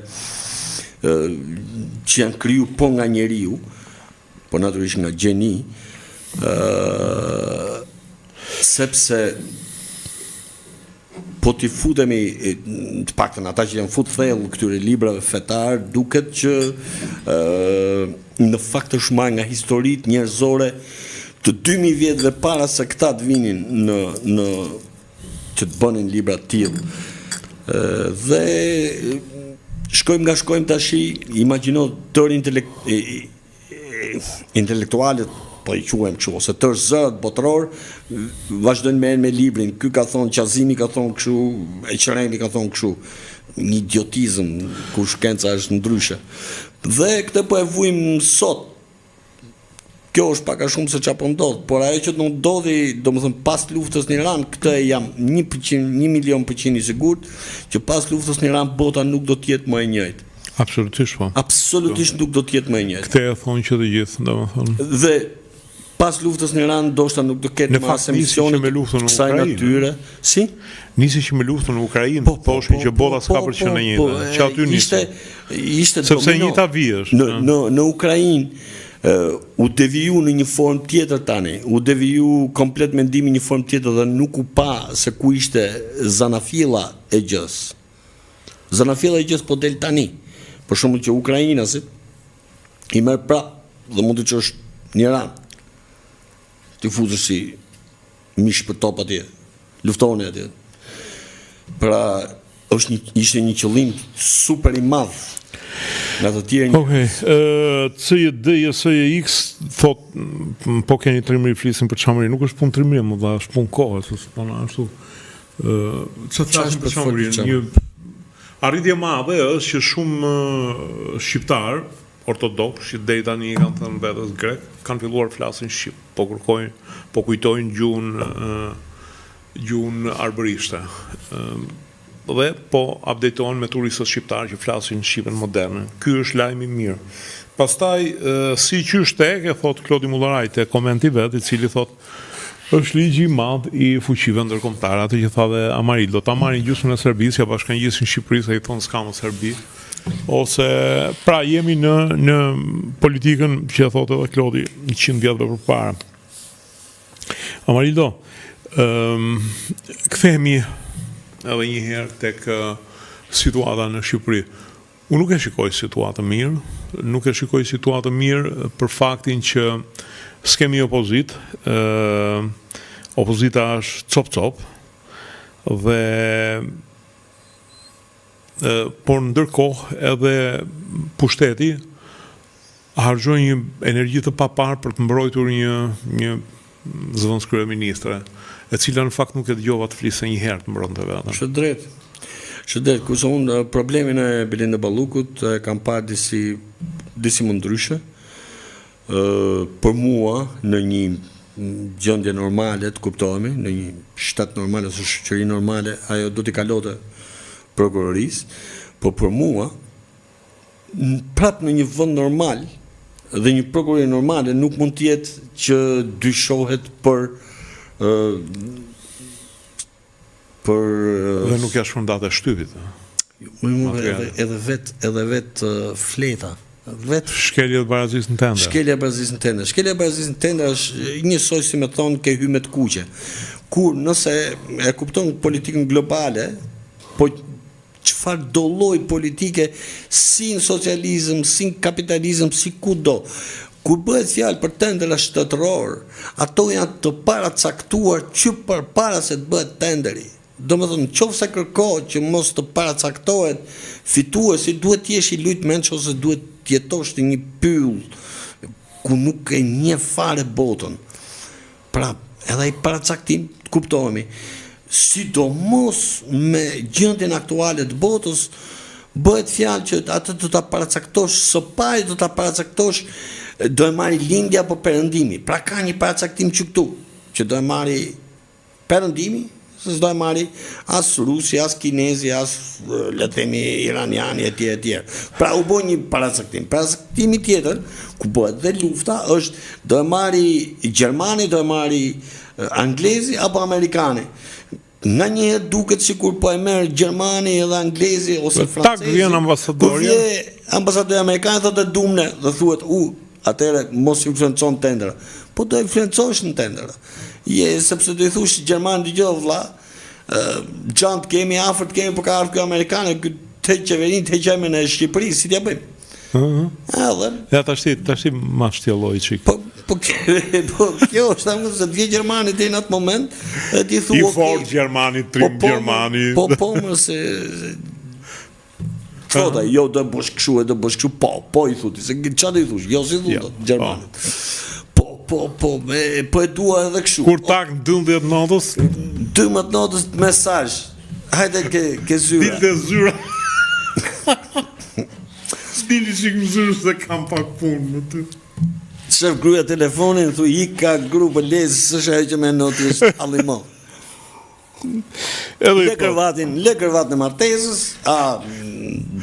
që janë kriju po nga njeriu, po natyrisht nga gjeni, sepse po t'i futemi, të paktën ata që janë fut thellë këtyre librave fetar, duket që në fakt është marrë nga historitë njerëzore të 2000 vjetëve para se këta të vinin në që të bënin libra të tillë. Dhe shkojmë tashi, imagjino tërë intelektualet, po i quajmë kështu, ose tërë zërat botëror, vazhdojnë me librin. Ky ka thonë, Qazimi ka thonë kështu, Eqremi ka thonë kështu. Një idiotizëm, ku shkenca është ndryshe. Dhe këtë po e vujmë sot. Kjo është pak a shumë se çfarë po ndodh, por ajo që do ndodhi, domethënë pas luftës në Iran, këtë jam 1.000.000% i sigurt, që pas luftës në Iran bota nuk do të jetë më e njëjtë. Absolutisht po. Absolutisht nuk do të jetë më e njëjtë. Këtë e thonë që të gjithë, domethënë. Dhe pas luftës në Iran ndoshta nuk do ketë më as emisione me luftën në Ukrainë. Si? Nisi që me luftën në Ukrainë, thoshin që bota s'ka për që në njëjtë. Që aty nisi. Ishte sepse njëta vijësh. Në Ukrainë u deviju në një formë tjetër tani, u deviju komplet mendimi një formë tjetër dhe nuk u pa se ku ishte Zanafilla e gjës. Zanafilla e gjës po del tani. për shembull që ukrainasit i merr prapë dhe mund të çosh në Iran. Ti futesh si mish për top atje, luftonin atje. Pra ishte një qëllim super i madh. Nga të tjerë. Okej, CJD, SJX thot po keni trimëri, flisin për çamëri, nuk është punë trimëri, më dha, është punë kohë, se s'pona ashtu. Çfarë flasim për çamërinë? Një arritje e madhe është që shumë shqiptar ortodoks që deri tani kanë thënë vetes grek, kanë filluar flasin shqip, po kujtojnë gjuhën arbërishte. Dhe po updatohen me turistët shqiptarë që flasin shqipen moderne. Ky është lajmi mirë. Pastaj, si qysh tek, e thot Klodi Mullaraj te komenti vet, i cili thot është ligji i madh i fuqive ndërkombëtare, atë që tha dhe Amarildo, ta marrin gjysmën e Serbisë, ja bashkangjisin Shqipërisë, ai thon s'ka më Serbi. Ose pra jemi në politikën që thot edhe Klodi 100 vjetëve përpara. Amarildo, kthehemi edhe një herë tek situata në Shqipëri. Unë nuk e shikoj situatë mirë, për faktin që s'kemi opozit, opozita është cop-cop, dhe por ndërkohë edhe pushteti harxhon një energji të papar për të mbrojtur një zëvendës kryeministre, e cila në fakt nuk e dëgjova të flisë një herë të mbronte vetën. Është drejt, kurse unë problemin e Belinda Ballukut kam parë disi më ndryshe. Për mua, në një gjendje normale, të kuptohemi, në një shtet normale ose shoqëri normale, ajo do t'i kalote prokurorisë, por për mua, prapë në një vend normal dhe një prokurori normale nuk mund të jetë që dyshohet për dhe nuk ja shpërndat e shtypit. Edhe vet fleta. Shkelja e barazisë në tender. Shkelja e barazisë në tender është njësoj si me thonë ke hyme të kuqe. Kur nëse e kupton politikën globale, po çfarë do lloj politike, si në socializëm, si në kapitalizëm, si kudo. Kur bëhet fjalë për tendera shtetëror, ato janë të paracaktuar që përpara se të bëhet tenderi. Domethënë, nëse kërkohet që mos të paracaktohet fituesi, duhet të jesh i lutmenç ose duhet të jetosh në një pyll ku nuk e njeh fare botën. Pra, edhe i paracaktim, të kuptohemi, sidomos me gjendjen aktuale të botës, bëhet fjalë që atë do ta paracaktosh së pari, do ta paracaktosh do e marri lindja apo perëndimi. Pra ka një paracaktim që këtu, që do e marri perëndimi, se s'do e marri as rusi, as kinezi, as le të themi iraniani etj. Pra u bë një paracaktim. Paracaktimi tjetër, ku bëhet dhe lufta, është do e marri gjermani, do e marri anglezi apo amerikani. Nga njëherë duket sikur po e merr gjermani edhe anglezi ose francezi. Tak vjen ambasadori. Kur vjen ambasadori amerikan thotë dumne dhe thuhet atëre mos influencon tendera. Po do influencosh në tendera. Sepse do i thush gjerman dëgjoj vlla, gjant kemi afër të kemi për ka ardhur amerikanë, të qeverinë të heqëme në Shqipëri, si t'ja bëjmë. Ja tash ma shtjelloi çik. Po kjo është thamë se të vjen Gjermani deri në atë moment, ti thua i fort Gjermani, trim Gjermani. Po më se thotë, jo do bësh kështu, po i thotë, se çfarë do i thosh? Jo si thotë Gjermanit. Po e dua edhe kështu. Kur tak 12 natës? 12 natës mesazh. Hajde ke zyra. Dilte zyra. S'dini çik më zyra se kam pak punë me ty. Shef gruaja telefonin, thu ka grup lezë, s'është ajo që më noti është allimon. Le kërvatin e martesës,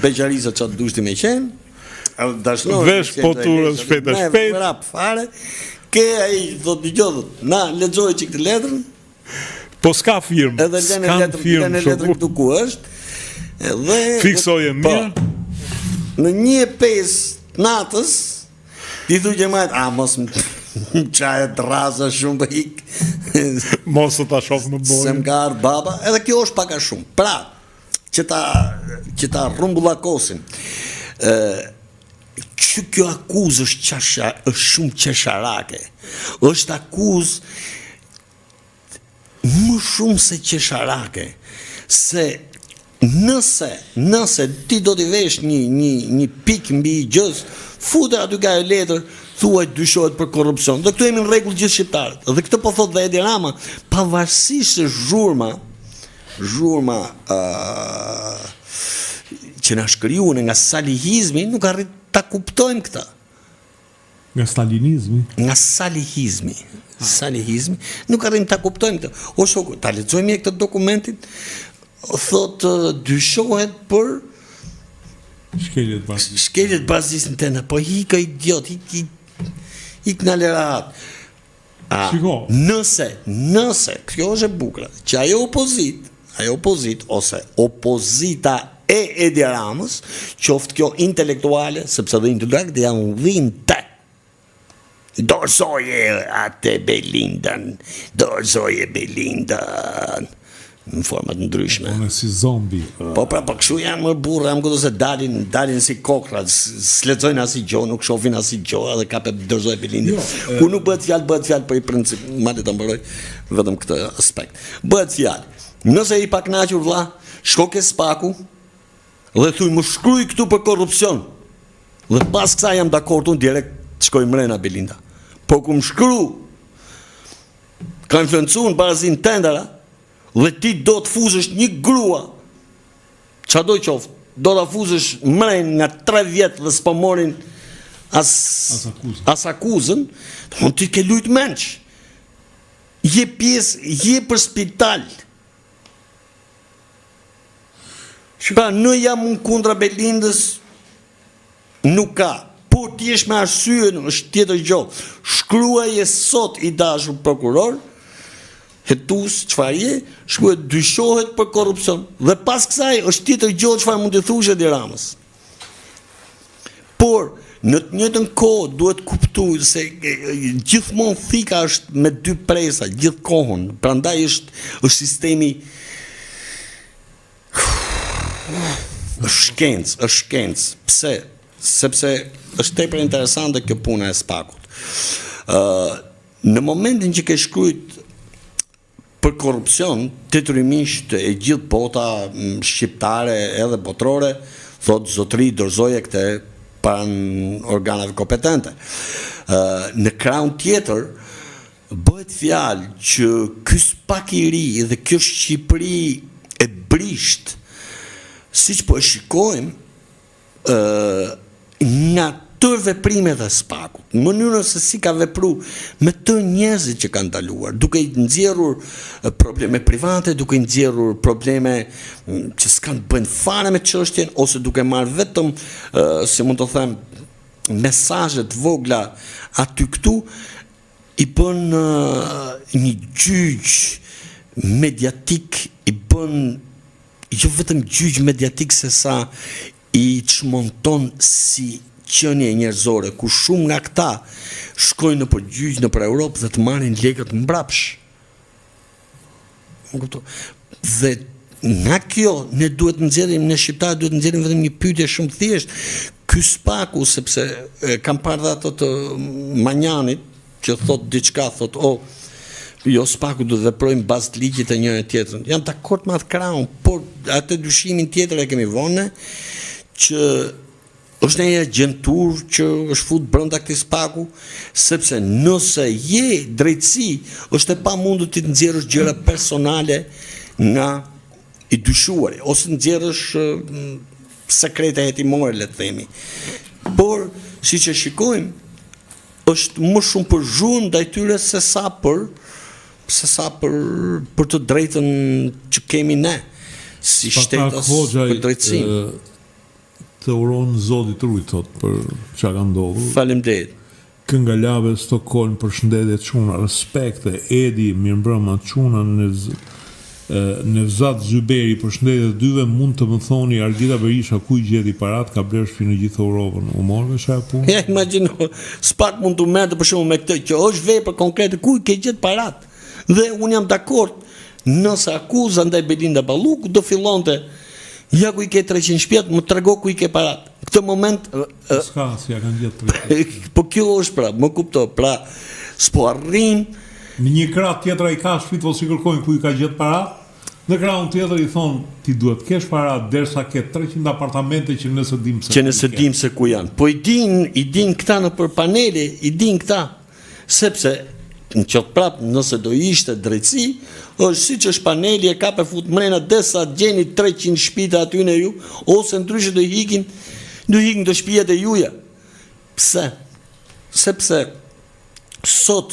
beqarisa çat dushti me qenë. Vesh poturës shpejt. Rap fare. Ke ai do të dëgjoj, na lexoj çik të letrën. Po s'ka firmë. Edhe lënë letrën këtu ku është. Edhe fiksoje mirë. Në 1:05 natës ti thu Gjermanit, mos më çaje draza shumë për ik. Mos ta shoh më bojë. Se më ardh baba, edhe kjo është pak a shumë. Pra, që ta rrumbullakosin. që kjo akuzë është shumë qesharake, është akuzë më shumë se qesharake, se nëse ti do t'i vesh një pik mbi gjës, fute aty ka e letër, thuaj dyshohet për korrupsion. Dhe këtu jemi në rregull gjithë shqiptarët. Dhe këtë po thot dhe Edi Rama, pavarësisht se zhurma që na shkryuan nga salihizmi, nuk arrit ta kuptojmë këtë. Nga stalinizmi? Nga salihizmi, nuk arrim ta kuptojmë këtë. O shoku, ta lexojmë këtë dokumentin, thot dyshohet për shkeljet bazisën tënde, po hika idiot, hik në lerat. Nëse, kjo është e bukur, që ajo opozit, ose opozita e Edi Ramës, qoftë kjo intelektuale, sepse dhe intelektuale dhe janë dhinte. Dorëzoje atë Belindën, në format ndryshme. Unë si zombi. Po kështu janë më burë, jam këto se dalin si kokra, s'lexojnë as i gjo, nuk shohin as i gjo, edhe kape dorëzoj Belindën. Ku nuk bëhet fjalë për i princip, madje ta mbaroj vetëm këtë aspekt. Bëhet fjalë. Nëse i paknaqur vlla, shko ke Spaku dhe thuj më shkruaj këtu për korrupsion. Dhe pas kësaj jam dakord, unë direkt shkoj mrena Belinda. Po ku më shkru, ka influencuar barazin tendera, dhe ti do të fuzësh një grua, qa do qoftë, do të fuzësh mren nga 3 vjetë dhe s'po morin as akuzën, ti ke lujt menç. Je pjesë, je për spital. Pra, në jam unë kundra Belindës, nuk ka. Po ti jesh me arsyen, është tjetër gjë. Shkruaje sot i dashur prokuror, hetus çfarë je, shkruhet dyshohet për korrupsion. Dhe pas kësaj është tjetër gjë çfarë mund të thush Edi Ramës. Por në të njëjtën kohë duhet kuptuar se gjithmonë thika është me 2 presa, gjithë kohën. Prandaj është sistemi është shkencë. Pse? Sepse është tepër interesante kjo puna e Spakut. Në momentin që ke shkruajt për korrupsion, detyrimisht e gjithë bota shqiptare edhe botrore thot zotëri dorëzoje këtë pranë organeve kompetente. Në krahun tjetër bëhet fjalë që ky Spak i ri dhe kjo Shqipëri e brisht, siç po e shikojmë, nga të veprimet e Spakut, në mënyrën se si ka vepru me të njerëzit që kanë ndaluar, duke i nxjerrur probleme private, duke i nxjerrur probleme që s'kanë bën fare me çështjen, ose duke marrë vetëm, si mund të them, mesazhe të vogla aty këtu, i bën një gjyq mediatik, i bën jo vetëm gjyq mediatik se sa i çmonton si qenie njerëzore, ku shumë nga këta shkojnë në për gjyq në për Europë dhe të marrin lekët mbrapsh. Dhe nga kjo ne duhet nxjerrim, ne shqiptarë duhet nxjerrim vetëm një pyetje shumë thjesht. Ky Spaku, sepse kam parë ato të Manjanit që thot diçka, thot jo Spaku do të veprojmë bazë të ligjit të njëri tjetrën. Jam dakord me atë krahun, por atë dyshimin tjetër e kemi vënë që është një agjentur që është fut brenda këtij Spaku, sepse nëse je drejtësi, është e pamundur ti të nxjerrësh gjëra personale nga i dyshuari, ose nxjerrësh sekrete hetimore, le të themi. Por, siç e shikojmë, është më shumë për zhurmë ndaj tyre se sa për të drejtën që kemi ne, si shtetas për drejtësi. Të uron Zotit Rujt thot për çka ka ndodhur. Faleminderit. Kënga Lave Stockholm, përshëndetje çuna, respekte, Edi, mirëmbrëma çuna, Nevzat Zyberi, përshëndetje të dyve, mund të më thoni Argita Berisha ku i gjeti parat, ka bler shpi në gjithë Europën. U morve çfarë punë? Ja imagjino, Spak mund të merrte për shembull me këtë që është vepër konkrete ku i ke gjetë parat. Dhe unë jam dakord, nëse akuza ndaj Belinda Balluku do fillonte ja ku i ke 300 shtëpi, më trego ku i ke parat. këtë moment S'ka, si ja kanë gjetë. po kjo është pra, më kupto, pra s'po arrin. Në një krah tjetër ai ka shpitëll si kërkojnë ku i ka gjetë para. Në krahun tjetër i thonë ti duhet kesh para derisa ke 300 apartamente që nëse dim se ku janë. Po i din këta në për panele, i din këta, sepse në qëtë prapë nëse do ishte drejtësi, është si që është paneli e ka për fut mrena desa gjeni 300 shpita aty në ju, ose ndryshe do hikin të shpijet e juja. Pse? Sepse sot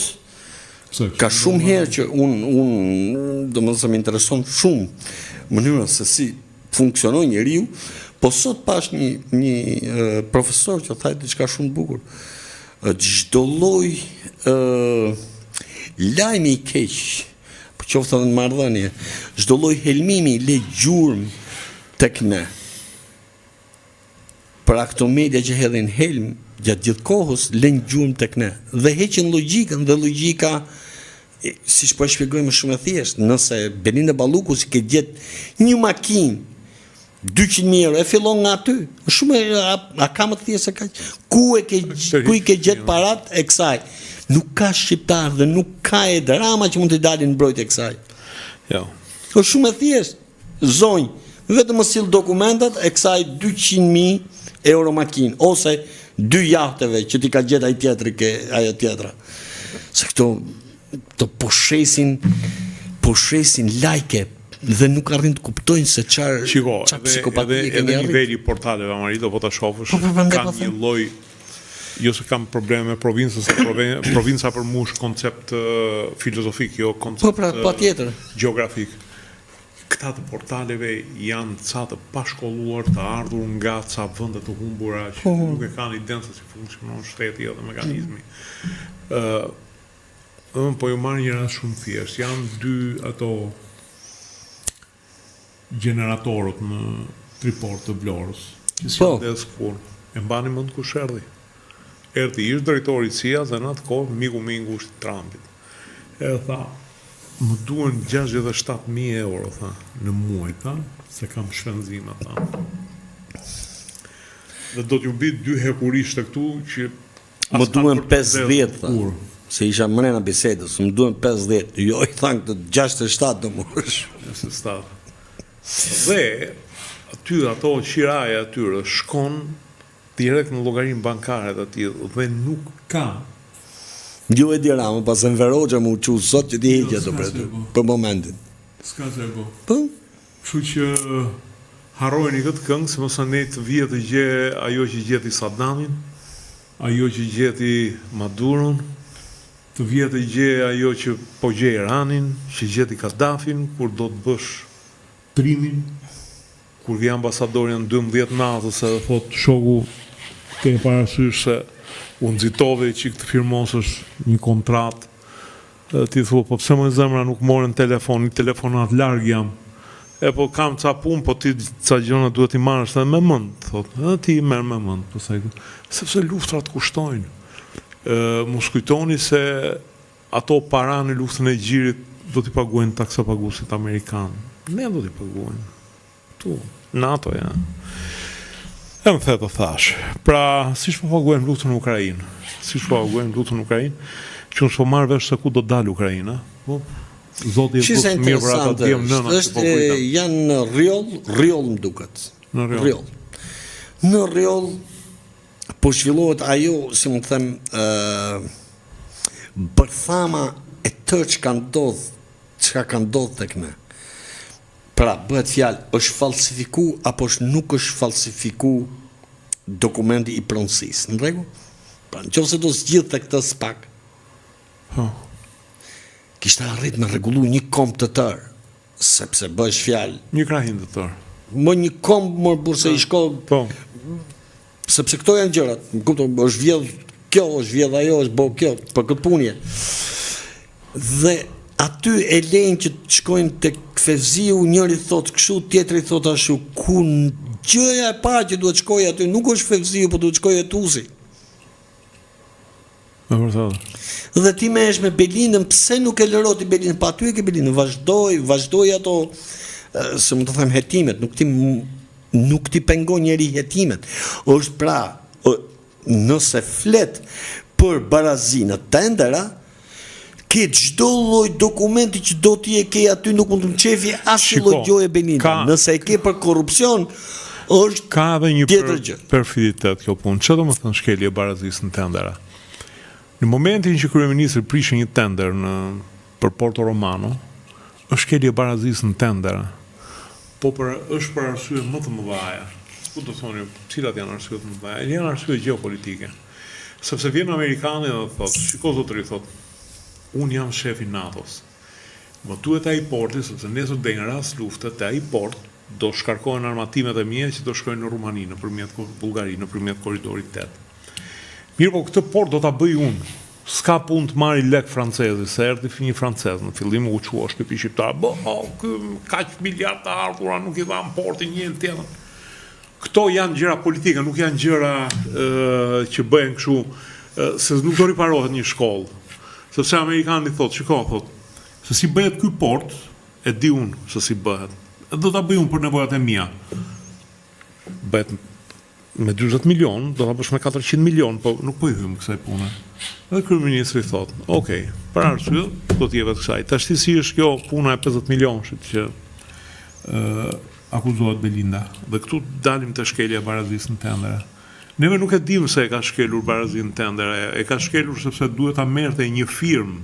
ka shumë herë që unë do më se më intereson shumë mënyra se si funksionon njeriu, po sot pash një profesor që thaj diçka shumë bukur. Çdo lloj lajmi i keq, për qoftë edhe në marrëdhënie, çdo lloj helmimi le gjurmë tek ne. Për këto media që hedhin helm gjatë gjithë kohës, lën gjurmë tek ne dhe heqin logjikën, dhe logjika siç po e shpjegoj më shumë e thjeshtë, nëse Belinda Balluku si ke gjetë një makinë 200.000 euro, e fillon nga aty. Shumë a ka më të thjeshtë se kaq? Ku i ke gjetë parat e kësaj? Nuk ka shqiptar dhe nuk ka e drama që mund të dalin mbrojtje e kësaj. Jo. Është shumë e thjeshtë. Zonjë, vetëm më sill dokumentat e kësaj 200.000 euro makinë ose 2 jahteve që ti ka gjetë ai tjetri ajo tjetra. Se këto po shesin lajke dhe nuk arrin të kuptojnë se çfarë psikopatie edhe niveli portaleve Marito po ta shohësh ka një lloj jo se kam probleme me provincën, se provinca për mush koncept filozofik, jo koncept gjeografik. Këta të portaleve janë ca të pashkolluar, të ardhur nga ca vende të humbura që nuk e kanë idenë se si funksionon shteti dhe mekanizmi. Po ju marrë një rast shumë thjesht. Janë 2 ato generatorët në Triport të Vlorës, që si janë dhe skur. E mbani mend kush erdhi? Erdhi ish drejtori i CIA-s dhe në atë kohë miku më i ngushtë i Trumpit. Edhe tha, më duhen 67.000 euro, tha, në muaj, tha, se kam shpenzime, tha. Dhe do t'ju bit 2 hekurishte këtu që më duhen 50, tha. Se isha mrena bisedës, më duhen 50, jo i thanë këtë 67 do mosh. 67. Dhe aty ato qiraja atyre shkon direkt në llogarinë bankare të atij dhe nuk ka. Jo e dira, më pas në Veroxha më uqu sot që ti heqja do për momentin. S'ka se go. Po? Kështu që harrojeni këtë këngë, se mos ne të vije të gje ajo që gjeti Saddamin, ajo që gjeti Maduron, të vije të gje ajo që po gje Iranin, që gjeti Kaddafin, kur do të bësh trimin, kur vjen ambasadori në 12 natës edhe thot shoku ke parasysh se u nxitove që të firmosësh një kontratë, ti thua, po pse më zemra nuk morën telefon, një telefonat larg jam, e po kam ca punë, po ti ca gjëra duhet i marrësh edhe me mend, thot, edhe ti merr me mend, pastaj sepse luftrat kushtojnë. Mos kujtoni se ato para në luftën e Gjirit do t'i paguajnë taksapaguesit amerikanë. Ne do t'i paguajnë. Tu, NATO, ja. E më the të thash. Pra, siç po paguajnë luftën në Ukrainë, që unë s'po marrë vesh se ku do të dalë Ukraina, po, Zoti e thotë mirë për ata të jem nëna që po kujtëm. Janë në Rjoll më duket. Në Rjoll. Në Rjoll po zhvillohet ajo, si më them, bërthama e tërë që ka ndodhë tek ne. Pra, bëhet fjalë, është falsifiku apo nuk është falsifiku dokumenti i pronësisë, në rregull? Pra, nëse do zgjidhte të këtë spak, kishte arrit me rregullu një komb të tërë, sepse bësh fjalë. Një krahin të tërë. Më një komb më burse i shko. Po. Sepse këto janë gjërat, më kupton, është vjedh kjo, është vjedh ajo, është bo kjo, për këtë punje. Dhe aty e lejnë që të shkojnë tek Fevziu, njëri thot kështu, tjetri thot ashtu, ku gjëja e parë që duhet shkojë aty nuk është Fevziu, po duhet shkojë Tuzi. Dhe ti merresh me Belindën, pse nuk e lëroti Belindën? Pa aty e ke Belindën, vazhdoi ato, se më të them hetimet, nuk t'i pengon njeri jetimet. Është pra, nëse flet për barazi në tendera, ke çdo lloj dokumenti që do t'i e ke aty, nuk mund të mçefi asnjë lloj gjoje Belinda. Nëse e ke për korrupsion, është ka edhe një tjetër gjë. perfiditet kjo punë. Çfarë do të thonë shkelje e barazisë në tendera? Në momentin që kryeministri prishte një tender për Porto Romano, është shkelje e barazisë në tendera. Po është për arsye më të mëdha. S'po të thoni cilat janë arsyet më të mëdha. Janë arsye gjeopolitike. Sepse vjen amerikani dhe thotë, shiko zotëri, thotë, unë jam shefi NATO-s. Më duhet ai porti, sepse nesër dhe në rast lufte, te ai port do shkarkohen armatimet e mia që do shkojnë në Rumani, nëpërmjet Bullgarisë, nëpërmjet korridorit 8. Mirë, po këtë port do ta bëj unë. S'ka punë të marri lek francezi, se erdhi një francez në fillim u quo shtëpi shqiptar. Kaq miliard të ardhura nuk i dhan portin një tjetër. Këto janë gjëra politike, nuk janë gjëra që bëhen kështu, se nuk do riparohet një shkollë. Sepse amerikani thotë, shiko, thotë, se si bëhet ky port, e di unë se si bëhet. Do ta bëj unë për nevojat e mia. Bëhet me 40 milion, do ta bësh me 400 milion, po nuk po i hym kësaj pune. Dhe kryeministri thotë, "Okej, për arsye do të jepet kësaj." Tash si është kjo puna e 50 milionshit që akuzohet Belinda. Dhe këtu dalim te shkelja e barazisë në tendera. Neve nuk e dim se e ka shkelur barazinë në tendera, e ka shkelur sepse duhet ta merrte një firmë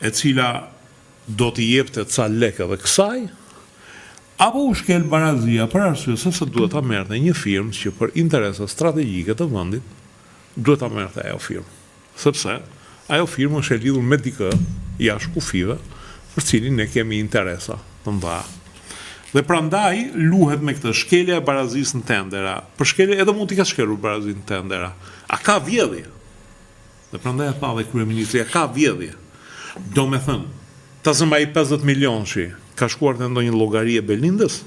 e cila do t'i jepte ca lekë dhe kësaj, apo u shkel barazia për arsye se duhet ta merrte një firmë që për interesa strategjike të vendit duhet ta merrte ajo firmë. Sepse ajo firmë është e lidhur me dikë jashtë kufive, për cilin ne kemi interesa të mëdha. Dhe prandaj luhet me këtë shkelja e barazisë në tendera. Për shkelje edhe mund t'i ka shkelur barazinë në tendera. A ka vjedhje? Dhe prandaj e tha dhe kryeministri, a ka vjedhje? Do me thënë, ta zëma i 50 milionshi, ka shkuar të ndonjë llogari e Belindës?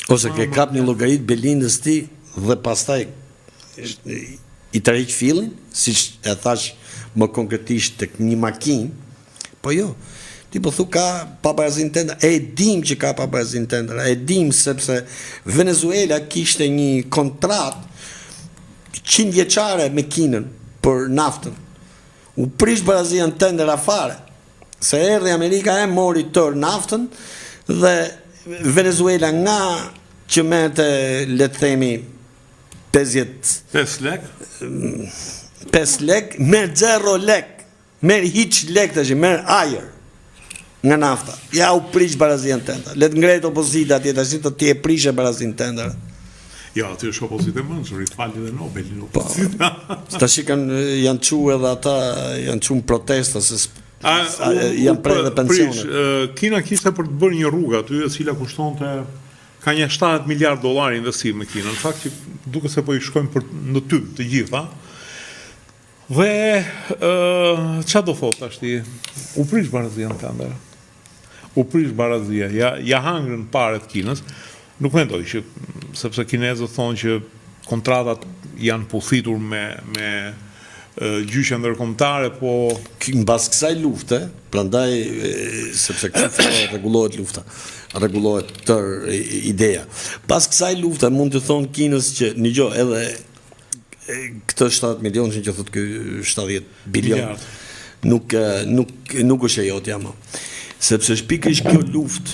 Ose ke kap një llogari të Belindës ti dhe pastaj i tërheq fillin, siç e thash më konkretisht tek një makinë, po jo. Ti po thu ka pabarazinë tendera, e dim që ka pabarazinë tendera, e dim sepse Venezuela kishte një kontratë 100 vjeçare me Kinën për naftën. U prish barazia në tendera fare. Se erdhi Amerika e mori tër naftën dhe Venezuela nga që merrte, le të themi 5 lek? 5 lek, merr 0 lek. Merr hiç lek tash, merr ajër nga nafta. Ja u prish barazia në tendera. Le të ngret opozita atje tash të ti e prishë barazinë tendera. Ja, aty është opozitë e mençur, i fali dhe Nobelin Po, opozita. tash janë çuar edhe ata, janë çuar protesta se janë prerë dhe pensionet. Kina kishte për të bërë një rrugë aty e cila kushtonte ka një 70 miliard dollar investim me Kinën. Në fakt që duke se po i shkojmë në ty të gjitha. Dhe çfarë do thotë tash ti? U prish barazia në tendera. U prish barazia, ja hangrën paret Kinës. Nuk mendoj që sepse kinezët thonë që kontratat janë puthitur me gjyqe ndërkombëtare, po mbas kësaj lufte, prandaj sepse këtu rregullohet lufta, rregullohet tër ideja. Pas kësaj lufte mund të thonë Kinës që një edhe këtë 7 milion që thotë ky 70 bilion nuk është e jotja më. Sepse pikërisht kjo luftë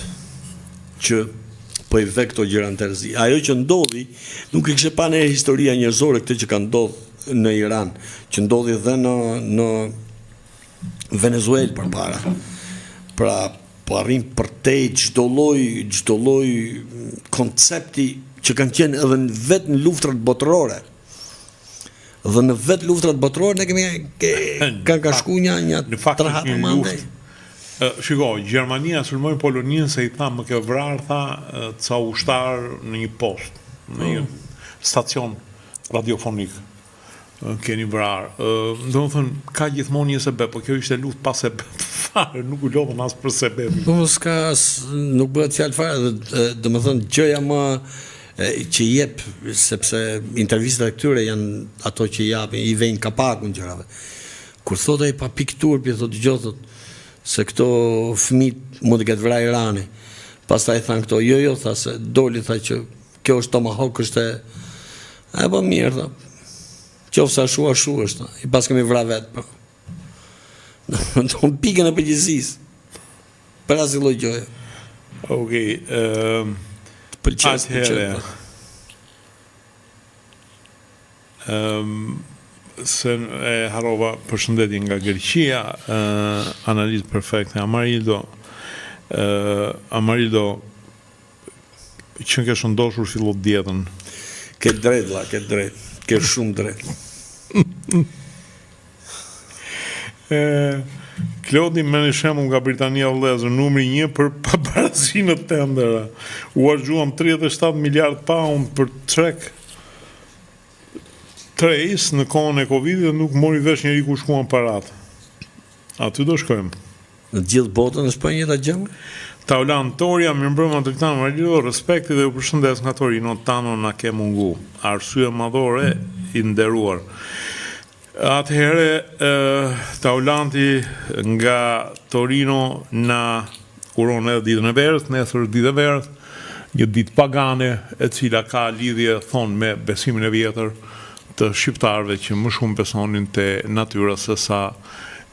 që po i ve këto gjëra në tërësi. Ajo që ndodhi, nuk e kishte pa në historia njerëzore këtë që ka ndodhur në Iran, që ndodhi dhe në Venezuelë përpara. Pra, po arrin përtej çdo lloj koncepti që kanë qenë edhe vetë në luftrat botërore. Dhe në vetë luftrat botërore ne kemi ka shku një trahat më andej. Shiko, Gjermania sulmoi Poloninë se i tha më ke vrarë, tha, ca ushtar në një post, në një stacion radiofonik. Keni vrarë. Domethënë ka gjithmonë një sebeb, po kjo ishte luftë pa sebeb fare, nuk u lodhën as për sebeb. Po nuk bëhet fjalë fare, domethënë gjëja më që jep, sepse intervistat e këtyre janë ato që japin, i vejnë kapakun gjërave. Kur thotë ai pa pikë turpi, thotë dëgjoj, thotë se këto fëmijë mund të ketë vrarë Irani. Pastaj thanë këto, jo, tha se doli, tha që kjo është tomahawk, është e po mirë, tha. Qoftë sa ashu është, i pas kemi vra vetë, po. Do në pikën e përgjithësisë. Për asnjë lloj gjoje. Okej, atëherë, se e harova përshëndetje nga Greqia, analizë perfekte, Amarildo, që ke shëndoshur fillot dietën. Ke drejt, ke shumë drejt. Klodi me një shembull nga Britania vëllezër, numri 1 për paparazinë të tendera. U harxhuam 37 miliard pound për Trek Trace në kohën e Covidit dhe nuk mori vesh njeri ku shkuan parat. Aty do shkojmë. Në gjithë botën në Spanjë ta gjëm? Taulan Toria, mirëmbrëma Dritan Marilo, respekti dhe u përshëndes nga Torino, Tano na ke mungu. Arsye madhore i nderuar. Atëherë, Taulanti nga Torino na uron edhe ditën e verës, nesër ditë e verës, një ditë pagane, e cila ka lidhje thonë me besimin e vjetër të shqiptarëve që më shumë besonin te natyra se sa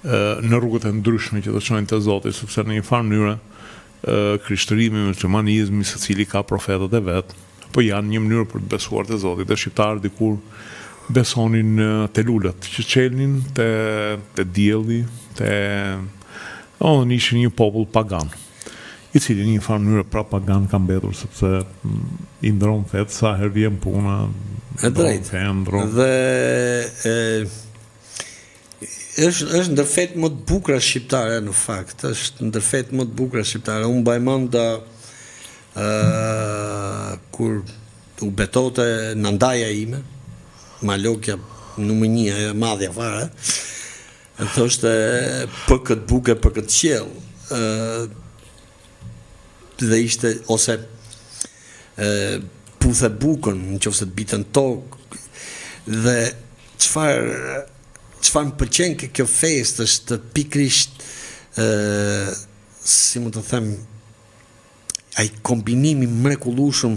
në rrugët e ndryshme që të çojnë te Zoti, sepse në një farë mënyrë krishtërimi, muslimanizmi, secili ka profetët e vet, po janë një mënyrë për të besuar te Zoti. Dhe shqiptarët dikur besonin te lulet që çelnin, te dielli, ishin një popull pagan, i cili një farë mënyrë pra pagan ka mbetur, sepse i ndron fet sa herë vjen puna, e drejtë. Dhe është ndër fet më të bukura shqiptare në fakt, është ndër fet më të bukura shqiptare. Unë mbajmend kur u betote nëndaja ime, Malokja numër 1 e madhja fare, e thoshte për këtë bukë, për këtë qiell, dhe ishte ose puthe bukën nëse të bitën tokë, dhe çfarë më pëlqen kjo festë është pikrisht si më të them ai kombinimi mrekullueshëm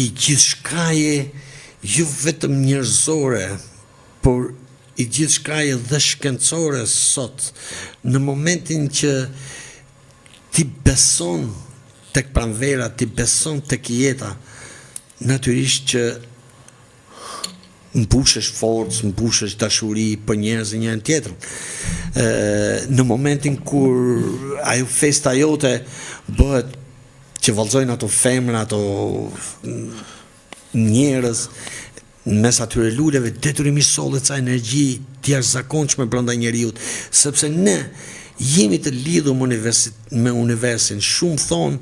i gjithçkaje, jo vetëm njerëzore, por i gjithçkaje dhe shkencore sot, në momentin që ti beson tek pranvera, ti beson tek jeta, natyrisht që mbushesh forcë, mbushesh dashuri për njerëz e njërin tjetrin. Në momentin kur ajo festa jote bëhet që vallëzojnë ato femra, ato njerëz, mes atyre luleve detyrimisht sollet ca energji të jashtëzakonshme brenda njeriu, sepse ne jemi të lidhur me universin. Shumë thonë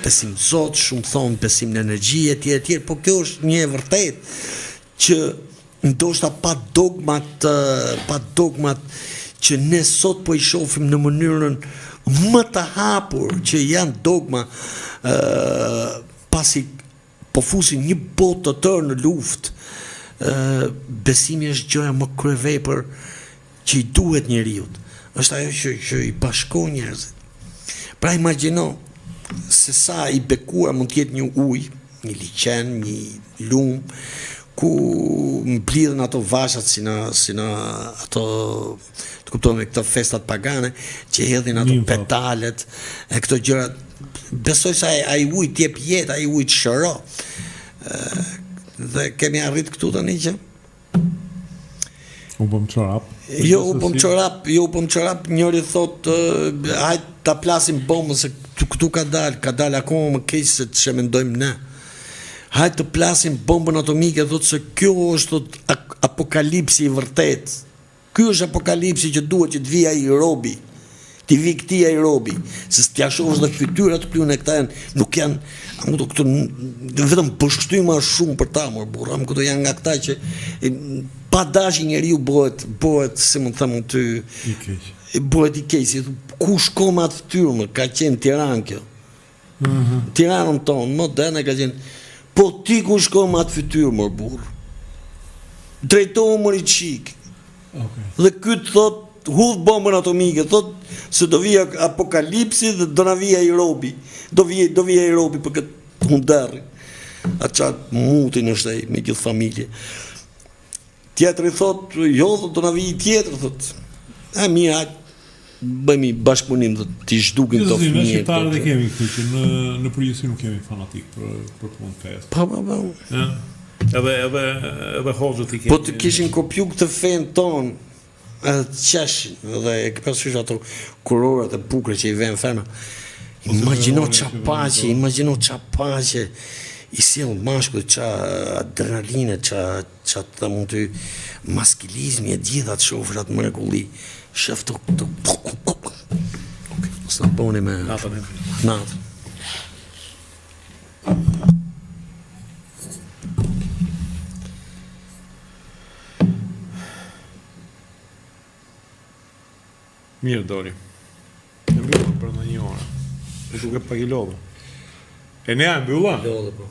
besim në Zot, shumë thonë besim në energji etj, po kjo është një e vërtetë që ndoshta pa dogmat që ne sot po i shohim në mënyrën më të hapur që janë dogma, pasi po fusin një botë të tërë në luftë. Besimi është gjëja më kryevepër që i duhet njeriu. Është ajo që i bashkon njerëzit. Pra imagjino se sa i bekuar mund të jetë një ujë, një liqen, një lum, ku mblidhen ato vashat si në ato, të kupton, me këto festat pagane, që hedhin ato petalet, e këto gjëra. Besoj se ai ujë t'jep jetë, ai ujë të shëro. Dhe kemi arrit këtu tani që u bëm çorap. Jo u bëm çorap, njëri thot hajt ta plasim bombën se këtu ka dal akoma më keq se ç'e mendojmë ne. Hajt të plasim bombën atomike, thot se kjo është apokalipsi i vërtet. Ky është apokalipsi që duhet që të vijë ai robi. Ti vi këti ai robi, se t'ja shohësh dhe fytyrat të këtyre këta nuk janë, këtu vetëm përshtyma shumë për ta, mor burra, këto janë nga këta që pa dashje njeriu bëhet, si më them ty, i keq. Bëhet i keq. Ku shko me atë fytyrë, më ka qenë Tiranë kjo. Tiranën tonë, moderne ka qenë. Po ti ku shko me atë fytyrë, mor burr. Drejtohu mor i çik. Dhe ky thot hudh bombën atomike, thot se do vija apokalipsi dhe do na vija i robi. Do vija i robi për këtë hunderri. Atë qatë mutin është ai me gjithë familje. Tjetëri thot, jo, do na vijë tjetër, thot. Mirë, bëjmë bashkëpunim dhe t'i zhdukin të fëmijë. Ne shqiptarët e kemi këtu që në përgjithësi nuk kemi fanatik për punë fesë. Pa. Edhe hoxhët i kemi. Po të kishin kopju këtë fenë tonë, edhe të qeshin, edhe e ke parasysh ato kurorat e bukura që i vënë ferma. Imagjino qa paqe, i sjell mashkull, qa adrenaline, qa të mund të maskilizmi e gjitha të shofrat mrekulli. Shef të së në boni me natë. Mirë, Dori. E mbyllë për në një orë. E duke pa kilove. E ne e mbylla? Lodhe, po.